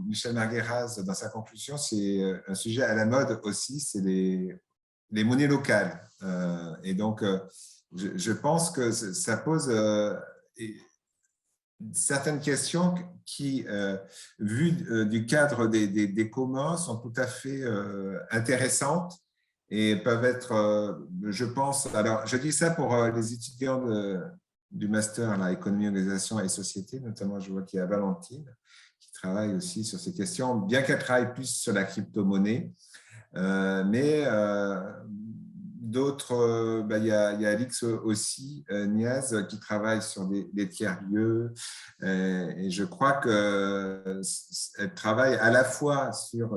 Michel Margueras dans sa conclusion, c'est un sujet à la mode aussi, c'est les monnaies locales. Et donc, je pense que ça pose certaines questions qui, vues du cadre des communs, sont tout à fait intéressantes et peuvent être, je pense, alors je dis ça pour les étudiants du master là, économie, organisation et société, notamment je vois qu'il y a Valentine qui travaille aussi sur ces questions, bien qu'elle travaille plus sur la crypto-monnaie, mais d'autres, il y a Alix aussi, Niaz, qui travaille sur des tiers-lieux. Et je crois qu'elle travaille à la fois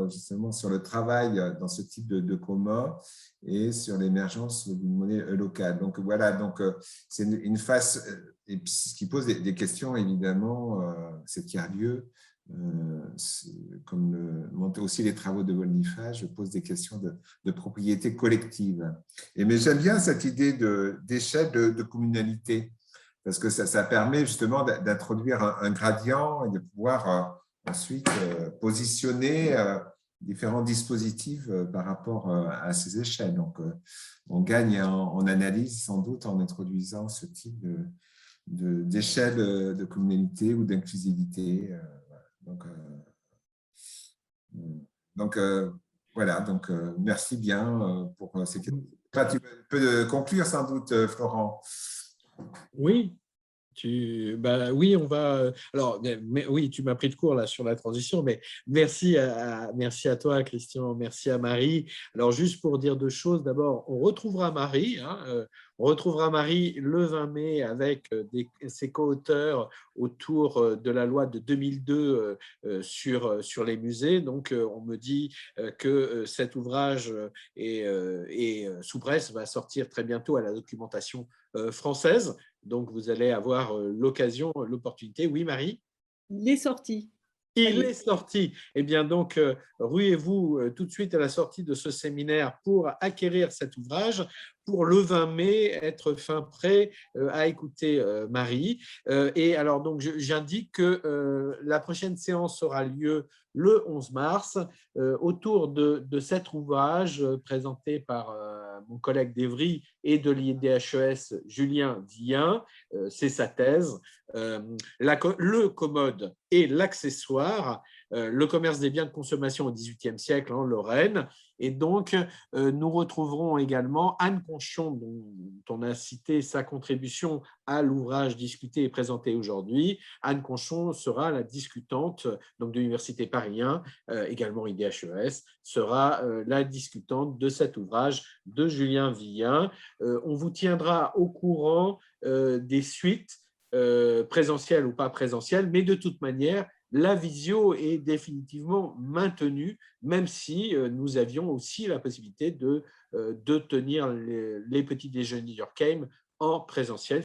justement sur le travail dans ce type de commun et sur l'émergence d'une monnaie locale. Donc voilà, c'est une face, et puis ce qui pose des questions évidemment, ces tiers-lieux. Comme le montrent aussi les travaux de Volnifage, pose des questions de propriété collective. Mais j'aime bien cette idée d'échelle de communalité, parce que ça permet justement d'introduire un gradient et de pouvoir ensuite positionner différents dispositifs par rapport à ces échelles. Donc, on gagne en analyse sans doute en introduisant ce type d'échelle de communalité ou d'inclusivité. Donc, voilà, merci bien pour ces questions. Tu peux conclure sans doute, Florent. Oui. Oui, on va. Alors, oui, tu m'as pris de court là sur la transition, mais merci à toi, Christian, merci à Marie. Alors, juste pour dire deux choses. D'abord, on retrouvera Marie. On retrouvera Marie le 20 mai avec ses co-auteurs autour de la loi de 2002 sur les musées. Donc, on me dit que cet ouvrage est sous presse, va sortir très bientôt à la documentation française. Donc, vous allez avoir l'opportunité. Oui, Marie? Il est sorti. Il est sorti. Eh bien, donc, ruez-vous tout de suite à la sortie de ce séminaire pour acquérir cet ouvrage, pour le 20 mai, être fin prêt à écouter Marie. Et alors, donc, j'indique que la prochaine séance aura lieu le 11 mars autour de cet ouvrage présenté par mon collègue d'Evry et de l'IDHES, Julien Vien. C'est sa thèse. Le commode et l'accessoire, le commerce des biens de consommation au XVIIIe siècle en Lorraine. Et donc, nous retrouverons également Anne Conchon, dont on a cité sa contribution à l'ouvrage discuté et présenté aujourd'hui. Anne Conchon sera la discutante donc, de l'Université Paris 1, également IDHES, sera la discutante de cet ouvrage de Julien Vien. On vous tiendra au courant des suites, présentielles ou pas présentielles, mais de toute manière, la visio est définitivement maintenue, même si nous avions aussi la possibilité de tenir les petits déjeuners d'Urkheim en présentiel.